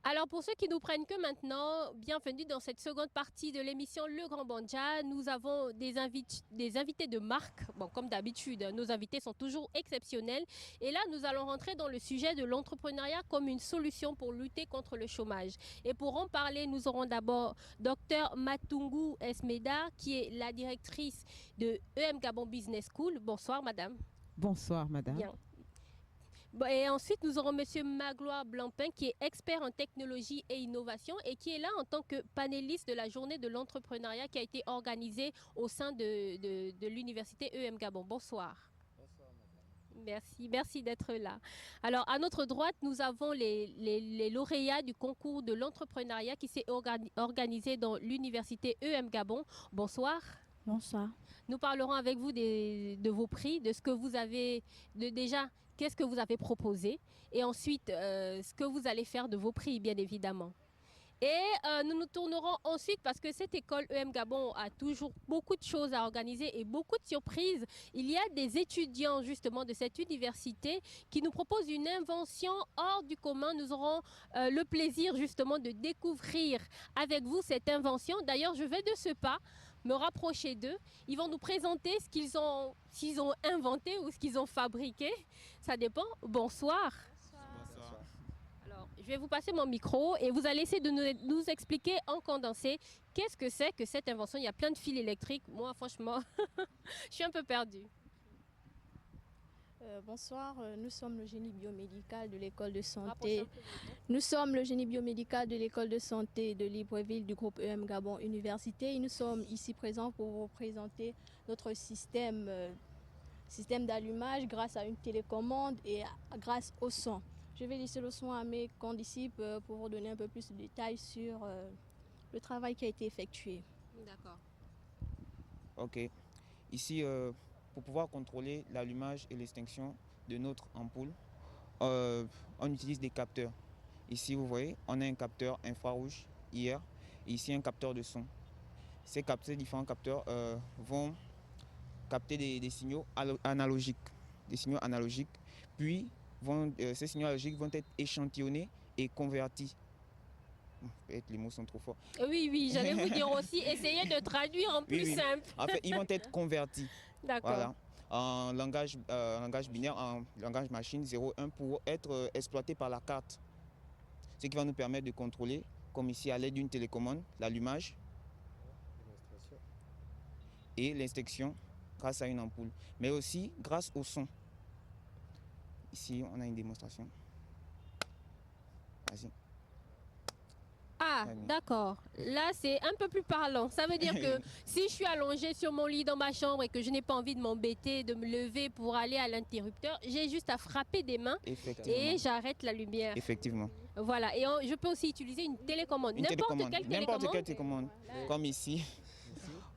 Alors pour ceux qui nous prennent que maintenant, bienvenue dans cette seconde partie de l'émission Le Grand Banja. Nous avons des invités de marque. Bon, comme d'habitude, nos invités sont toujours exceptionnels. Et là, nous allons rentrer dans le sujet de l'entrepreneuriat comme une solution pour lutter contre le chômage. Et pour en parler, nous aurons d'abord Dr Matungu Esmeda, qui est la directrice de EM Gabon Business School. Bonsoir, madame. Bonsoir, madame. Bien. Et ensuite, nous aurons M. Magloire Blancpain, qui est expert en technologie et innovation et qui est là en tant que panéliste de la journée de l'entrepreneuriat qui a été organisée au sein de l'université EM Gabon. Bonsoir. Bonsoir, madame. Merci d'être là. Alors, à notre droite, nous avons les lauréats du concours de l'entrepreneuriat qui s'est organisé dans l'université EM Gabon. Bonsoir. Bonsoir. Nous parlerons avec vous de vos prix, de ce que vous avez, déjà, qu'est-ce que vous avez proposé et ensuite ce que vous allez faire de vos prix, bien évidemment. Et nous nous tournerons ensuite parce que cette école EM Gabon a toujours beaucoup de choses à organiser et beaucoup de surprises. Il y a des étudiants justement de cette université qui nous proposent une invention hors du commun. Nous aurons le plaisir justement de découvrir avec vous cette invention. D'ailleurs, je vais de ce pas me rapprocher d'eux. Ils vont nous présenter s'ils ont inventé ou ce qu'ils ont fabriqué. Ça dépend. Bonsoir. Bonsoir. Alors, je vais vous passer mon micro et vous allez essayer de nous expliquer en condensé qu'est-ce que c'est que cette invention. Il y a plein de fils électriques. Moi, franchement, je suis un peu perdue. Bonsoir, nous sommes le génie biomédical de l'école de santé. Nous sommes le génie biomédical de l'école de santé de Libreville du groupe EM Gabon Université et nous sommes ici présents pour vous présenter notre système d'allumage grâce à une télécommande et grâce au son. Je vais laisser le soin à mes condisciples pour vous donner un peu plus de détails sur le travail qui a été effectué. D'accord. Ok. Ici, pour pouvoir contrôler l'allumage et l'extinction de notre ampoule, on utilise des capteurs. Ici, vous voyez, on a un capteur infrarouge hier et ici un capteur de son. Ces différents capteurs vont capter des signaux analogiques. Puis, ces signaux analogiques vont être échantillonnés et convertis. Peut-être les mots sont trop forts. Oui, j'allais vous dire aussi, essayez de traduire en plus simple. En fait, ils vont être convertis. D'accord. Voilà. En langage binaire, en langage machine 0,1 pour être exploité par la carte. Ce qui va nous permettre de contrôler, comme ici à l'aide d'une télécommande, l'allumage et l'extinction grâce à une ampoule. Mais aussi grâce au son. Ici, on a une démonstration. Vas-y. Ah, d'accord. Là, c'est un peu plus parlant. Ça veut dire que si je suis allongée sur mon lit dans ma chambre et que je n'ai pas envie de m'embêter, de me lever pour aller à l'interrupteur, j'ai juste à frapper des mains et j'arrête la lumière. Effectivement. Voilà. Et je peux aussi utiliser une télécommande. N'importe quelle télécommande. Comme ici.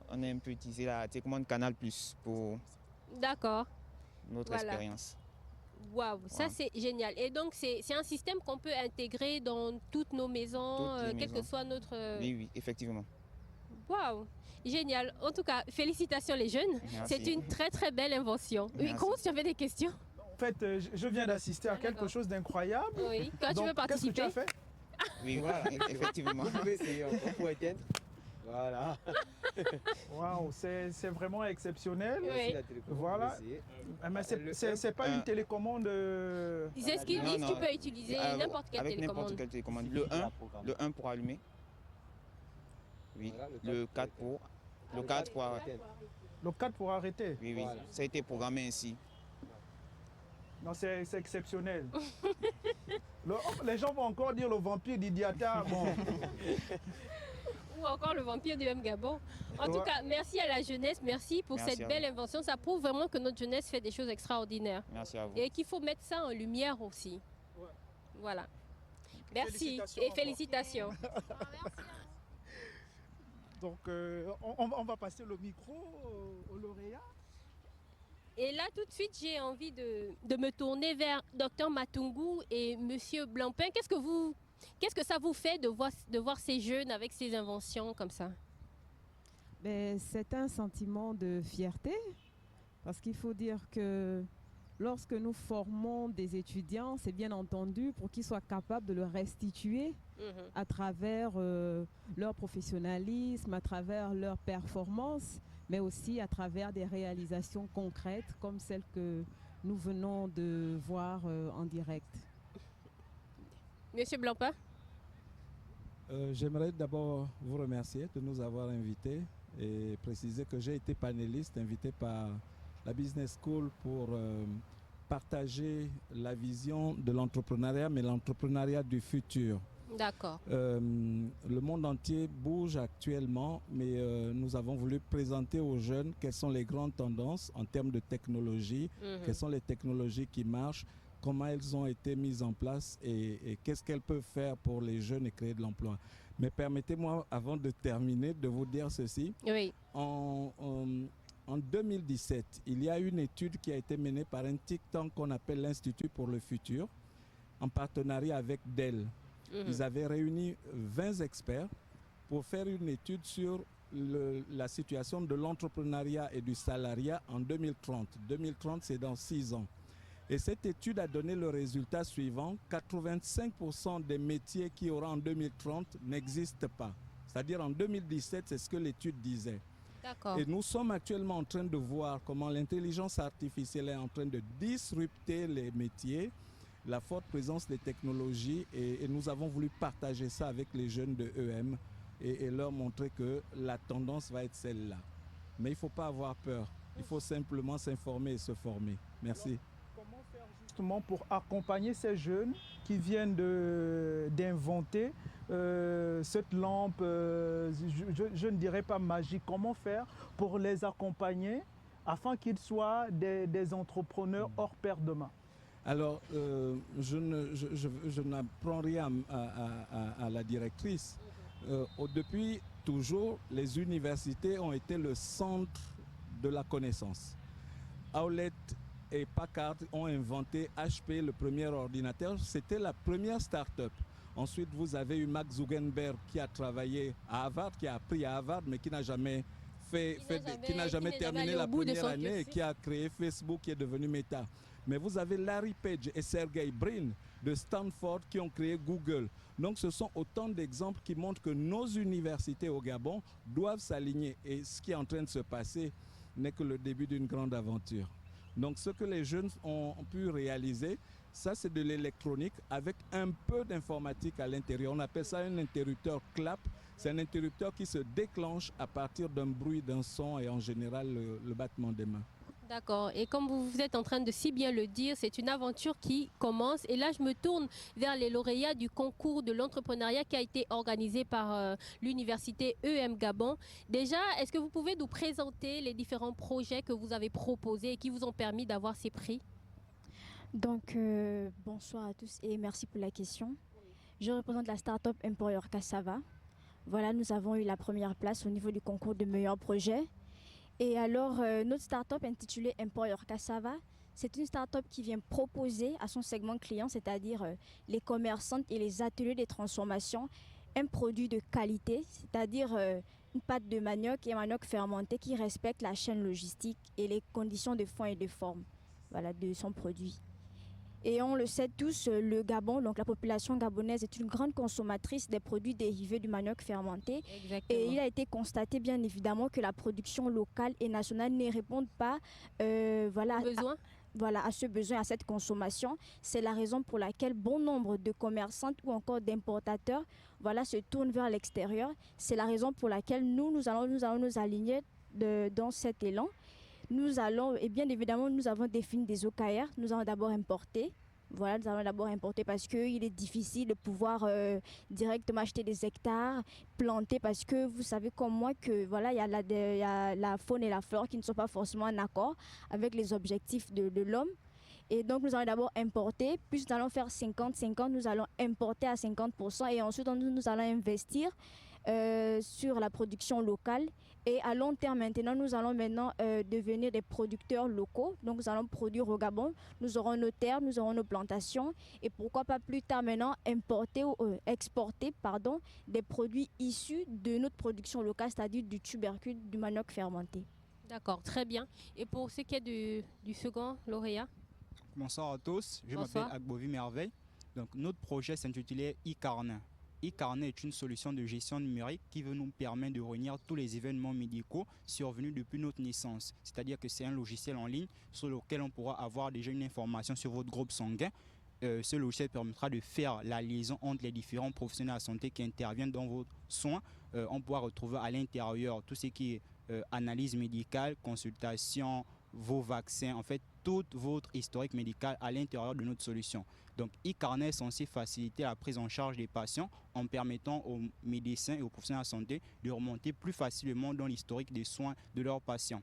on a un peu utilisé la télécommande Canal+ pour D'accord. notre Voilà. expérience. Waouh, ça c'est génial. Et donc c'est un système qu'on peut intégrer dans toutes nos maisons, Toutes les quel que maisons. soit notre... Oui, effectivement. Waouh, génial. En tout cas, félicitations les jeunes. Merci. C'est une très très belle invention. Oui, Merci. Grosse, tu avais des questions? En fait, je viens d'assister à quelque chose d'incroyable. Oui, quand tu Donc, veux qu'est-ce que tu participer? as fait? Oui, voilà, effectivement. Vous pouvez essayer encore pour éteindre. Voilà. Waouh, c'est vraiment exceptionnel. Oui. La télécommande, Voilà. vous essayez. Mais c'est pas une télécommande. C'est ce qu'ils Non, disent, non. tu peux utiliser n'importe quelle Avec télécommande. n'importe quelle télécommande. Le 1 pour allumer. Oui. Voilà, Le 4 pour... Le 4 pour arrêter. Le 4 pour arrêter. Oui, oui. Voilà. Ça a été programmé ainsi. Non, c'est exceptionnel. Les gens vont encore dire le vampire d'Idiata. Bon. Ou encore le vampire du Gabon. En tout Ouais. cas, merci à la jeunesse, merci pour Merci cette à belle invention. Ça prouve vraiment que notre jeunesse fait des choses extraordinaires. Merci à vous. Et qu'il faut mettre ça en lumière aussi. Ouais. Voilà. Merci Félicitations et encore. félicitations. Donc, on va passer le micro au lauréat. Et là, tout de suite, j'ai envie de me tourner vers Dr Matungu et Monsieur Blancpain. Qu'est-ce que ça vous fait de voir ces jeunes avec ces inventions comme ça? Ben, c'est un sentiment de fierté, parce qu'il faut dire que lorsque nous formons des étudiants, c'est bien entendu pour qu'ils soient capables de le restituer à travers leur professionnalisme, à travers leur performance, mais aussi à travers des réalisations concrètes comme celles que nous venons de voir en direct. Monsieur Blancpain? J'aimerais d'abord vous remercier de nous avoir invités et préciser que j'ai été panéliste invité par la Business School pour partager la vision de l'entrepreneuriat, mais l'entrepreneuriat du futur. D'accord. Le monde entier bouge actuellement, mais nous avons voulu présenter aux jeunes quelles sont les grandes tendances en termes de technologie, quelles sont les technologies qui marchent, comment elles ont été mises en place et qu'est-ce qu'elles peuvent faire pour les jeunes et créer de l'emploi. Mais permettez-moi, avant de terminer, de vous dire ceci. Oui. En 2017, il y a une étude qui a été menée par un think tank qu'on appelle l'Institut pour le futur, en partenariat avec Dell. Ils avaient réuni 20 experts pour faire une étude sur la situation de l'entrepreneuriat et du salariat en 2030. 2030, c'est dans 6 ans. Et cette étude a donné le résultat suivant: 85% des métiers qu'il y aura en 2030 n'existent pas. C'est-à-dire en 2017, c'est ce que l'étude disait. D'accord. Et nous sommes actuellement en train de voir comment l'intelligence artificielle est en train de disrupter les métiers, la forte présence des technologies, et nous avons voulu partager ça avec les jeunes de EM et leur montrer que la tendance va être celle-là. Mais il ne faut pas avoir peur, il faut simplement s'informer et se former. Merci. Comment faire justement pour accompagner ces jeunes qui viennent d'inventer cette lampe, je ne dirais pas magique, comment faire pour les accompagner afin qu'ils soient des entrepreneurs hors pair demain? Alors, je n'apprends rien à la directrice. Depuis toujours, les universités ont été le centre de la connaissance. Hewlett et Packard ont inventé HP, le premier ordinateur. C'était la première start-up. Ensuite, vous avez eu Mark Zuckerberg qui a travaillé à Harvard, qui a appris à Harvard, mais qui n'a jamais terminé la première année et qui a créé Facebook, qui est devenu Meta. Mais vous avez Larry Page et Sergey Brin de Stanford qui ont créé Google. Donc ce sont autant d'exemples qui montrent que nos universités au Gabon doivent s'aligner. Et ce qui est en train de se passer n'est que le début d'une grande aventure. Donc ce que les jeunes ont pu réaliser, ça c'est de l'électronique avec un peu d'informatique à l'intérieur. On appelle ça un interrupteur clap. C'est un interrupteur qui se déclenche à partir d'un bruit, d'un son et en général le battement des mains. D'accord. Et comme vous êtes en train de si bien le dire, c'est une aventure qui commence. Et là, je me tourne vers les lauréats du concours de l'entrepreneuriat qui a été organisé par l'université EM Gabon. Déjà, est-ce que vous pouvez nous présenter les différents projets que vous avez proposés et qui vous ont permis d'avoir ces prix? Donc, bonsoir à tous et merci pour la question. Je représente la start-up Employer Cassava. Voilà, nous avons eu la première place au niveau du concours de meilleur projet. Et alors, notre start-up intitulée Employer Cassava, c'est une start-up qui vient proposer à son segment client, c'est-à-dire les commerçantes et les ateliers de transformation, un produit de qualité, c'est-à-dire une pâte de manioc et un manioc fermenté qui respecte la chaîne logistique et les conditions de fond et de forme, voilà, de son produit. Et on le sait tous, le Gabon, donc la population gabonaise est une grande consommatrice des produits dérivés du manioc fermenté. Exactement. Et il a été constaté bien évidemment que la production locale et nationale ne répondent pas à ce besoin, à cette consommation. C'est la raison pour laquelle bon nombre de commerçantes ou encore d'importateurs se tournent vers l'extérieur. C'est la raison pour laquelle nous allons nous aligner dans cet élan. Nous allons, et bien évidemment, nous avons défini des OKR. Nous allons d'abord importer. Voilà, nous allons d'abord importer parce qu'il est difficile de pouvoir directement acheter des hectares, planter, parce que vous savez comme moi que voilà, il y a la faune et la flore qui ne sont pas forcément en accord avec les objectifs de l'homme. Et donc nous allons d'abord importer, puis nous allons faire 50-50, nous allons importer à 50% et ensuite nous allons investir sur la production locale. Et à long terme maintenant, nous allons devenir des producteurs locaux. Donc nous allons produire au Gabon, nous aurons nos terres, nous aurons nos plantations et pourquoi pas plus tard maintenant exporter des produits issus de notre production locale, c'est-à-dire du tubercule, du manioc fermenté. D'accord, très bien. Et pour ce qui est du second lauréat? Bonsoir à tous, je m'appelle Agbovi Merveille. Donc notre projet s'intitulait e-Carnet. E-Carnet est une solution de gestion numérique qui veut nous permettre de réunir tous les événements médicaux survenus depuis notre naissance. C'est-à-dire que c'est un logiciel en ligne sur lequel on pourra avoir déjà une information sur votre groupe sanguin. Ce logiciel permettra de faire la liaison entre les différents professionnels de la santé qui interviennent dans vos soins. On pourra retrouver à l'intérieur tout ce qui est analyse médicale, consultation, vos vaccins, en fait tout votre historique médical à l'intérieur de notre solution. Donc e-Carnet est censé faciliter la prise en charge des patients en permettant aux médecins et aux professionnels de la santé de remonter plus facilement dans l'historique des soins de leurs patients.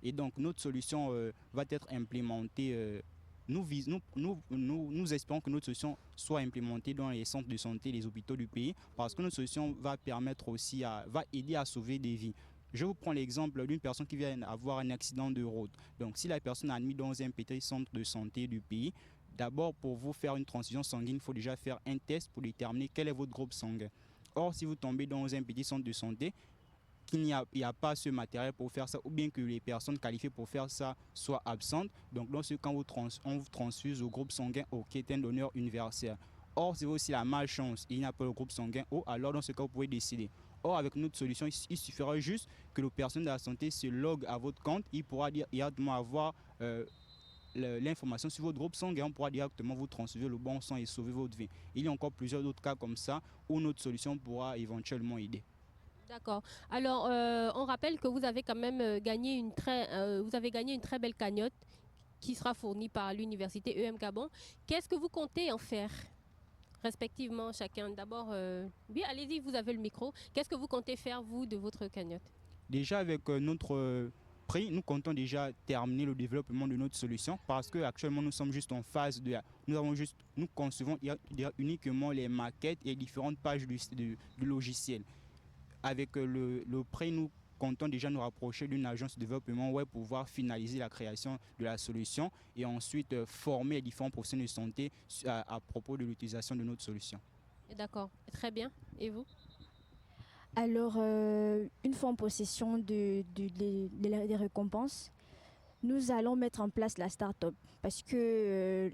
Et donc notre solution va être implémentée. Nous espérons que notre solution soit implémentée dans les centres de santé, les hôpitaux du pays, parce que notre solution va permettre aussi va aider à sauver des vies. Je vous prends l'exemple d'une personne qui vient avoir un accident de route. Donc si la personne est admise dans un petit centre de santé du pays, d'abord pour vous faire une transfusion sanguine, il faut déjà faire un test pour déterminer quel est votre groupe sanguin. Or si vous tombez dans un petit centre de santé, qu'il n'y a pas ce matériel pour faire ça, ou bien que les personnes qualifiées pour faire ça soient absentes, donc dans ce cas on vous transfuse au groupe sanguin O, qui est un donneur universel. Or si vous avez aussi la malchance, il n'y a pas le groupe sanguin O, alors dans ce cas vous pouvez décider. Or, avec notre solution, il suffira juste que le personnel de la santé se logue à votre compte. Il pourra directement avoir l'information sur votre groupe sanguin. On pourra directement vous transférer le bon sang et sauver votre vie. Il y a encore plusieurs autres cas comme ça où notre solution pourra éventuellement aider. D'accord. Alors, on rappelle que vous avez quand même gagné une très belle cagnotte qui sera fournie par l'université EM Gabon. Qu'est-ce que vous comptez en faire respectivement chacun? D'abord, oui, allez-y, vous avez le micro. Qu'est-ce que vous comptez faire, vous, de votre cagnotte? Déjà, avec notre prix, nous comptons déjà terminer le développement de notre solution parce qu'actuellement, nous sommes juste en phase de... Nous concevons uniquement les maquettes et différentes pages du logiciel. Avec le prix, nous comptons déjà nous rapprocher d'une agence de développement web pour pouvoir finaliser la création de la solution et ensuite former les différents professionnels de santé à propos de l'utilisation de notre solution. D'accord, très bien. Et vous? Alors, une fois en possession des récompenses, nous allons mettre en place la start-up parce que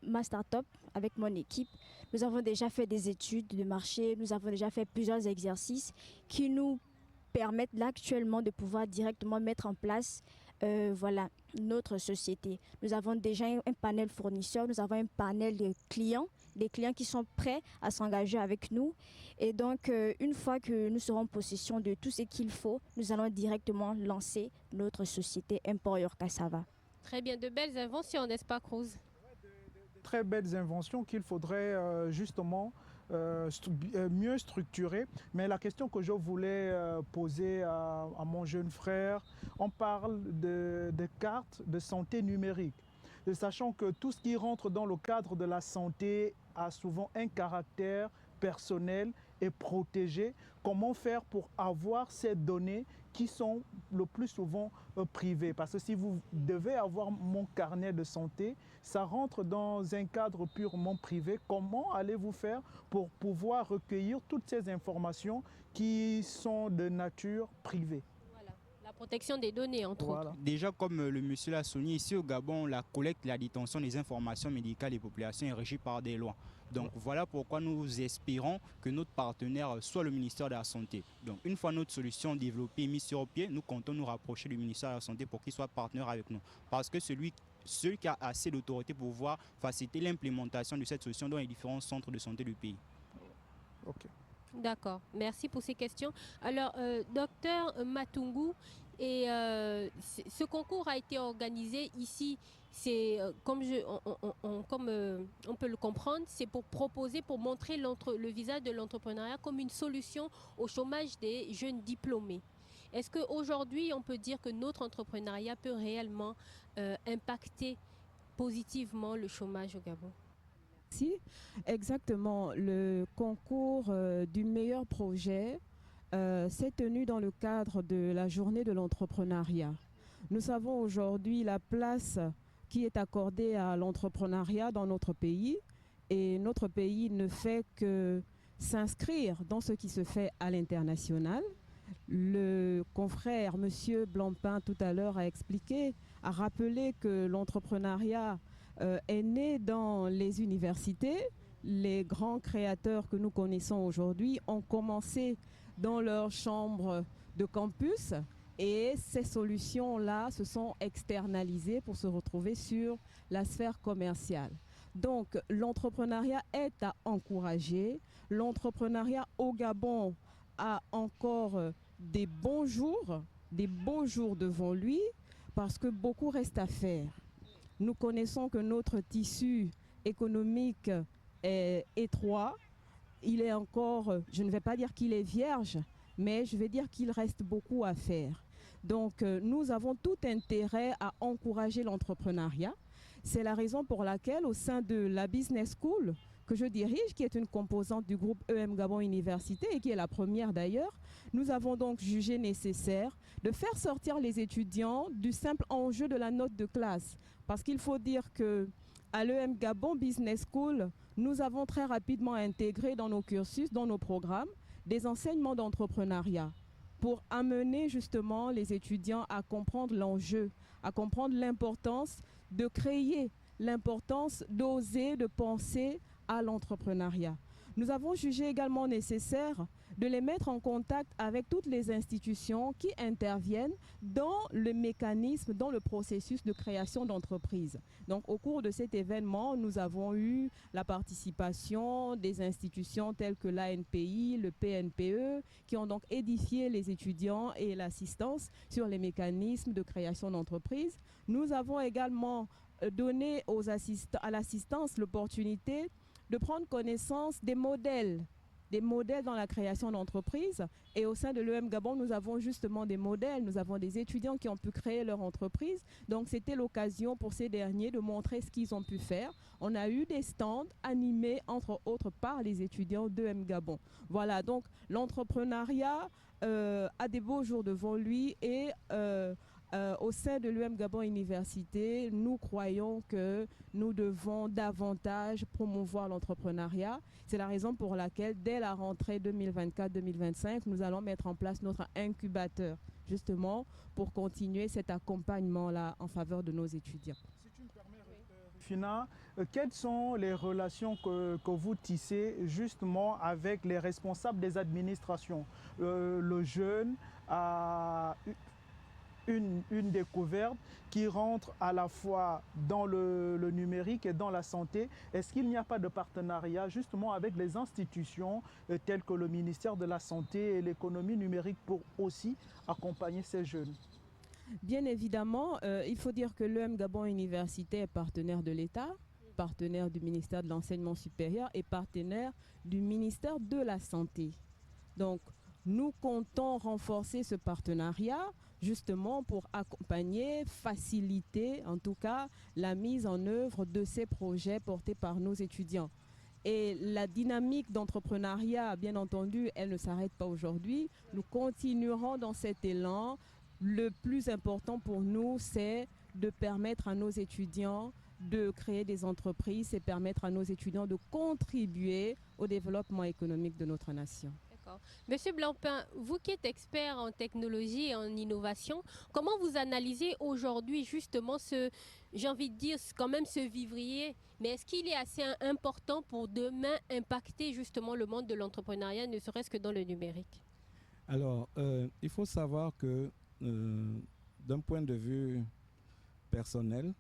ma start-up, avec mon équipe, nous avons déjà fait des études de marché, nous avons déjà fait plusieurs exercices qui nous permettent là actuellement de pouvoir directement mettre en place notre société. Nous avons déjà un panel fournisseur, nous avons un panel de clients, des clients qui sont prêts à s'engager avec nous. Et donc, une fois que nous serons en possession de tout ce qu'il faut, nous allons directement lancer notre société Employer Cassava. Très bien, de belles inventions, n'est-ce pas, Cruz? Très belles inventions qu'il faudrait justement mieux structurer. Mais la question que je voulais poser à mon jeune frère, on parle de cartes de santé numérique. Sachant que tout ce qui rentre dans le cadre de la santé a souvent un caractère personnel est protégée. Comment faire pour avoir ces données qui sont le plus souvent privées? Parce que si vous devez avoir mon carnet de santé, ça rentre dans un cadre purement privé. Comment allez-vous faire pour pouvoir recueillir toutes ces informations qui sont de nature privée? La protection des données, entre autres. Déjà, comme le monsieur l'a souligné, ici au Gabon, la collecte et la détention des informations médicales des populations est régie par des lois. Donc voilà pourquoi nous espérons que notre partenaire soit le ministère de la Santé. Donc une fois notre solution développée et mise sur pied, nous comptons nous rapprocher du ministère de la Santé pour qu'il soit partenaire avec nous. Parce que celui qui a assez d'autorité pour pouvoir faciliter l'implémentation de cette solution dans les différents centres de santé du pays. D'accord, merci pour ces questions. Alors, docteur Matungu, et ce concours a été organisé ici, c'est comme on peut le comprendre, c'est pour proposer, pour montrer le visage de l'entrepreneuriat comme une solution au chômage des jeunes diplômés. Est-ce qu'aujourd'hui, on peut dire que notre entrepreneuriat peut réellement impacter positivement le chômage au Gabon? Si, exactement. Le concours du meilleur projet s'est tenu dans le cadre de la journée de l'entrepreneuriat. Nous savons aujourd'hui la place qui est accordée à l'entrepreneuriat dans notre pays, et notre pays ne fait que s'inscrire dans ce qui se fait à l'international. Le confrère M. Blancpain tout à l'heure a rappelé que l'entrepreneuriat est né dans les universités. Les grands créateurs que nous connaissons aujourd'hui ont commencé dans leur chambre de campus, et ces solutions-là se sont externalisées pour se retrouver sur la sphère commerciale. Donc l'entrepreneuriat est à encourager. L'entrepreneuriat au Gabon a encore des beaux jours devant lui, parce que beaucoup reste à faire. Nous connaissons que notre tissu économique est étroit. Il est encore, je ne vais pas dire qu'il est vierge, mais je vais dire qu'il reste beaucoup à faire. Donc nous avons tout intérêt à encourager l'entrepreneuriat. C'est la raison pour laquelle au sein de la Business School que je dirige, qui est une composante du groupe EM Gabon Université et qui est la première d'ailleurs, nous avons donc jugé nécessaire de faire sortir les étudiants du simple enjeu de la note de classe. Parce qu'il faut dire qu'à l'EM Gabon Business School, nous avons très rapidement intégré dans nos cursus, dans nos programmes, des enseignements d'entrepreneuriat pour amener justement les étudiants à comprendre l'enjeu, à comprendre l'importance de créer, l'importance d'oser, de penser à l'entrepreneuriat. Nous avons jugé également nécessaire de les mettre en contact avec toutes les institutions qui interviennent dans le mécanisme, dans le processus de création d'entreprise. Donc au cours de cet événement, nous avons eu la participation des institutions telles que l'ANPI, le PNPE, qui ont donc édifié les étudiants et l'assistance sur les mécanismes de création d'entreprise. Nous avons également donné à l'assistance l'opportunité de prendre connaissance des modèles dans la création d'entreprises. Et au sein de l'EM Gabon, nous avons justement des modèles, nous avons des étudiants qui ont pu créer leur entreprise. Donc c'était l'occasion pour ces derniers de montrer ce qu'ils ont pu faire. On a eu des stands animés entre autres par les étudiants d'EM Gabon. Voilà, donc l'entrepreneuriat a des beaux jours devant lui, et au sein de l'EM Gabon Université, nous croyons que nous devons davantage promouvoir l'entrepreneuriat. C'est la raison pour laquelle, dès la rentrée 2024-2025, nous allons mettre en place notre incubateur, justement, pour continuer cet accompagnement-là en faveur de nos étudiants. Si tu me permets, Fina, quelles sont les relations que vous tissez justement avec les responsables des administrations? Le jeune a une découverte qui rentre à la fois dans le numérique et dans la santé. Est-ce qu'il n'y a pas de partenariat justement avec les institutions telles que le ministère de la Santé et l'économie numérique pour aussi accompagner ces jeunes? Bien évidemment, il faut dire que l'EM Gabon Université est partenaire de l'État, partenaire du ministère de l'Enseignement supérieur et partenaire du ministère de la Santé. Donc, nous comptons renforcer ce partenariat justement pour accompagner, faciliter en tout cas la mise en œuvre de ces projets portés par nos étudiants. Et la dynamique d'entrepreneuriat, bien entendu, elle ne s'arrête pas aujourd'hui. Nous continuerons dans cet élan. Le plus important pour nous, c'est de permettre à nos étudiants de créer des entreprises et permettre à nos étudiants de contribuer au développement économique de notre nation. D'accord. Monsieur Blancpain, vous qui êtes expert en technologie et en innovation, comment vous analysez aujourd'hui justement j'ai envie de dire quand même ce vivrier, mais est-ce qu'il est assez important pour demain impacter justement le monde de l'entrepreneuriat, ne serait-ce que dans le numérique? Alors, il faut savoir que d'un point de vue personnel,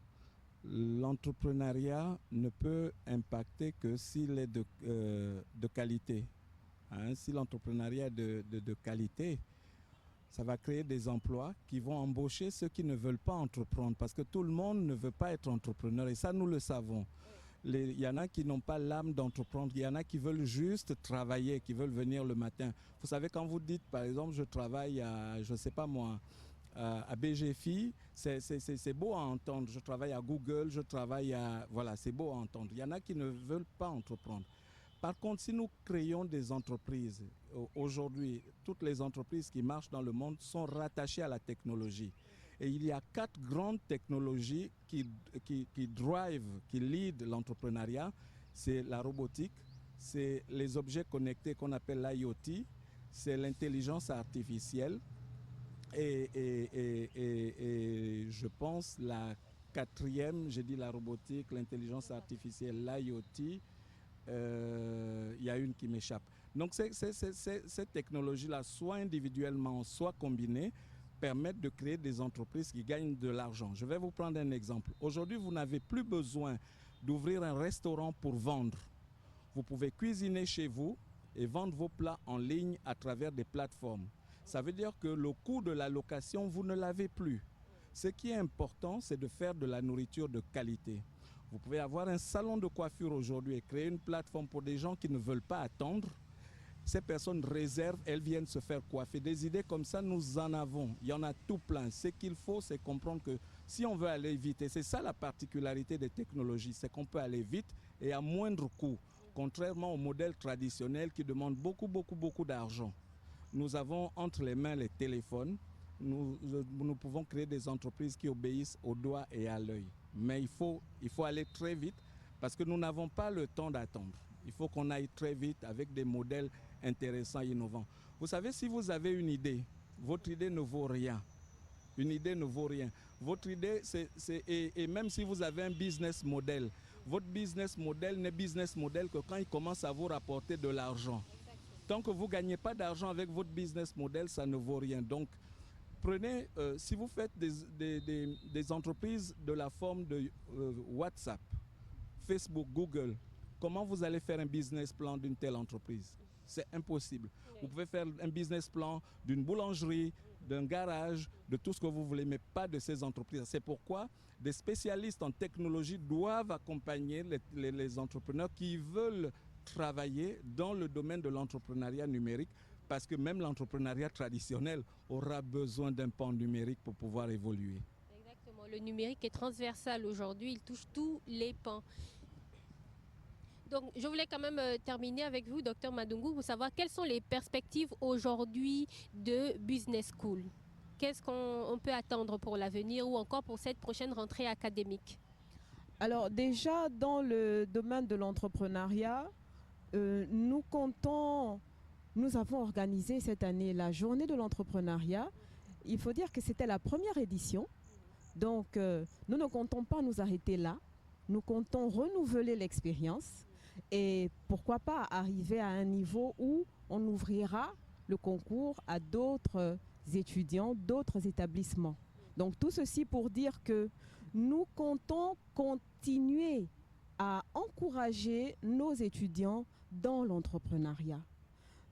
l'entrepreneuriat ne peut impacter que s'il est de qualité. Hein, si l'entrepreneuriat est de qualité, ça va créer des emplois qui vont embaucher ceux qui ne veulent pas entreprendre, parce que tout le monde ne veut pas être entrepreneur, et ça nous le savons. Il y en a qui n'ont pas l'âme d'entreprendre, il y en a qui veulent juste travailler, qui veulent venir le matin. Vous savez, quand vous dites, par exemple, je travaille à, je ne sais pas moi, à BGFI, c'est beau à entendre. Je travaille à Google, je travaille à... Voilà, c'est beau à entendre. Il y en a qui ne veulent pas entreprendre. Par contre, si nous créons des entreprises, aujourd'hui, toutes les entreprises qui marchent dans le monde sont rattachées à la technologie. Et il y a 4 grandes technologies qui drivent, qui lead l'entrepreneuriat. C'est la robotique, c'est les objets connectés qu'on appelle l'IoT, c'est l'intelligence artificielle et je pense la 4e, j'ai dit la robotique, l'intelligence artificielle, l'IoT, il y a une qui m'échappe. Donc ces technologies-là, soit individuellement, soit combinées, permettent de créer des entreprises qui gagnent de l'argent. Je vais vous prendre un exemple. Aujourd'hui, vous n'avez plus besoin d'ouvrir un restaurant pour vendre. Vous pouvez cuisiner chez vous et vendre vos plats en ligne à travers des plateformes. Ça veut dire que le coût de la location, vous ne l'avez plus. Ce qui est important, c'est de faire de la nourriture de qualité. Vous pouvez avoir un salon de coiffure aujourd'hui et créer une plateforme pour des gens qui ne veulent pas attendre. Ces personnes réservent, elles viennent se faire coiffer. Des idées comme ça, nous en avons. Il y en a tout plein. Ce qu'il faut, c'est comprendre que si on veut aller vite, et c'est ça la particularité des technologies, c'est qu'on peut aller vite et à moindre coût, contrairement au modèle traditionnel qui demande beaucoup d'argent. Nous avons entre les mains les téléphones. Nous pouvons créer des entreprises qui obéissent au doigt et à l'œil. Mais il faut aller très vite parce que nous n'avons pas le temps d'attendre. Il faut qu'on aille très vite avec des modèles intéressants et innovants. Vous savez, si vous avez une idée, votre idée ne vaut rien. Une idée ne vaut rien. Votre idée, et même si vous avez un business model, votre business model n'est business model que quand il commence à vous rapporter de l'argent. Tant que vous ne gagnez pas d'argent avec votre business model, ça ne vaut rien. Donc, prenez, si vous faites des entreprises de la forme de WhatsApp, Facebook, Google, comment vous allez faire un business plan d'une telle entreprise? C'est impossible. Vous pouvez faire un business plan d'une boulangerie, d'un garage, de tout ce que vous voulez, mais pas de ces entreprises. C'est pourquoi des spécialistes en technologie doivent accompagner les entrepreneurs qui veulent travailler dans le domaine de l'entrepreneuriat numérique, parce que même l'entrepreneuriat traditionnel aura besoin d'un pan numérique pour pouvoir évoluer. Exactement. Le numérique est transversal aujourd'hui, il touche tous les pans. Donc, je voulais quand même terminer avec vous, Dr Madungu, pour savoir quelles sont les perspectives aujourd'hui de Business School. Qu'est-ce qu'on peut attendre pour l'avenir ou encore pour cette prochaine rentrée académique? Alors déjà, dans le domaine de l'entrepreneuriat, nous avons organisé cette année la journée de l'entrepreneuriat. Il faut dire que c'était la première édition. Donc, nous ne comptons pas nous arrêter là. Nous comptons renouveler l'expérience. Et pourquoi pas arriver à un niveau où on ouvrira le concours à d'autres étudiants, d'autres établissements. Donc tout ceci pour dire que nous comptons continuer à encourager nos étudiants dans l'entrepreneuriat.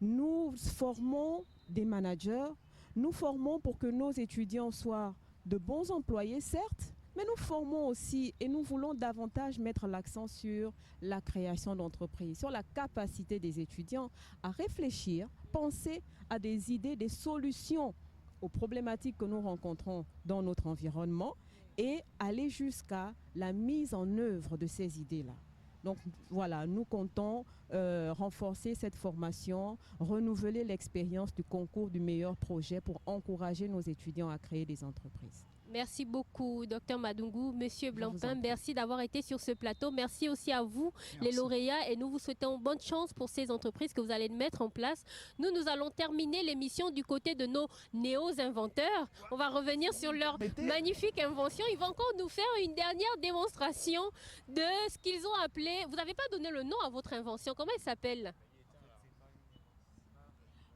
Nous formons des managers, nous formons pour que nos étudiants soient de bons employés, certes, mais nous formons aussi et nous voulons davantage mettre l'accent sur la création d'entreprises, sur la capacité des étudiants à réfléchir, penser à des idées, des solutions aux problématiques que nous rencontrons dans notre environnement et aller jusqu'à la mise en œuvre de ces idées-là. Donc voilà, nous comptons renforcer cette formation, renouveler l'expérience du concours du meilleur projet pour encourager nos étudiants à créer des entreprises. Merci beaucoup, Dr Madungu. Monsieur Blancpain, merci d'avoir été sur ce plateau. Merci aussi à vous, les lauréats, et nous vous souhaitons bonne chance pour ces entreprises que vous allez mettre en place. Nous allons terminer l'émission du côté de nos néo-inventeurs. On va revenir sur leur magnifique invention. Ils vont encore nous faire une dernière démonstration de ce qu'ils ont appelé... Vous n'avez pas donné le nom à votre invention. Comment elle s'appelle?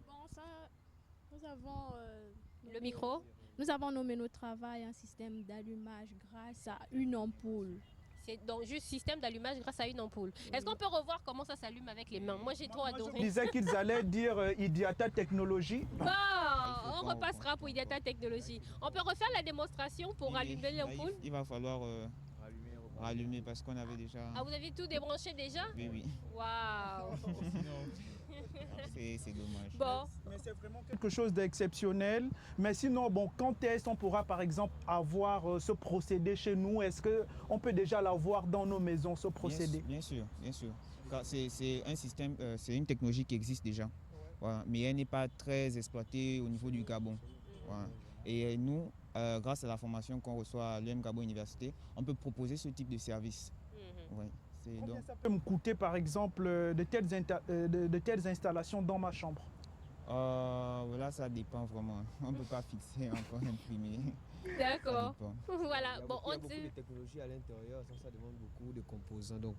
Bon, ça, nous avons... le micro. Nous avons nommé notre travail un système d'allumage grâce à une ampoule. C'est donc juste système d'allumage grâce à une ampoule. Est-ce qu'on peut revoir comment ça s'allume avec les mains? Moi, j'ai trop adoré. Je disais qu'ils allaient dire Idiata Technologie. Bon, on repassera pour Idiata Technologie. On peut refaire la démonstration pour allumer l'ampoule? Il va falloir rallumer parce qu'on avait déjà... Ah, vous avez tout débranché déjà? Oui, oui. Waouh. C'est dommage. Bon. Mais c'est vraiment quelque chose d'exceptionnel. Mais sinon, bon, quand est-ce qu'on pourra par exemple avoir ce procédé chez nous? Est-ce qu'on peut déjà l'avoir dans nos maisons, ce procédé? Bien sûr, bien sûr. C'est un système, c'est une technologie qui existe déjà. Voilà. Mais elle n'est pas très exploitée au niveau du Gabon. Voilà. Et nous, grâce à la formation qu'on reçoit à l'UM Gabon Université, on peut proposer ce type de service. Ouais. Combien ça peut me coûter par exemple de telles installations dans ma chambre? Là, ça dépend vraiment. On ne peut pas fixer, encore imprimer. D'accord. Voilà. Il y a beaucoup de technologies à l'intérieur, ça demande beaucoup de composants. Donc,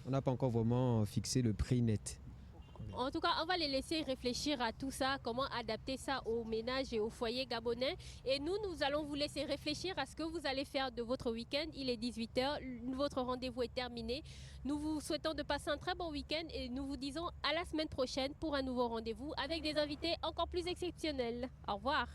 on n'a pas encore vraiment fixé le prix net. En tout cas, on va les laisser réfléchir à tout ça, comment adapter ça aux ménages et aux foyers gabonais. Et nous allons vous laisser réfléchir à ce que vous allez faire de votre week-end. Il est 18h, votre rendez-vous est terminé. Nous vous souhaitons de passer un très bon week-end et nous vous disons à la semaine prochaine pour un nouveau rendez-vous avec des invités encore plus exceptionnels. Au revoir.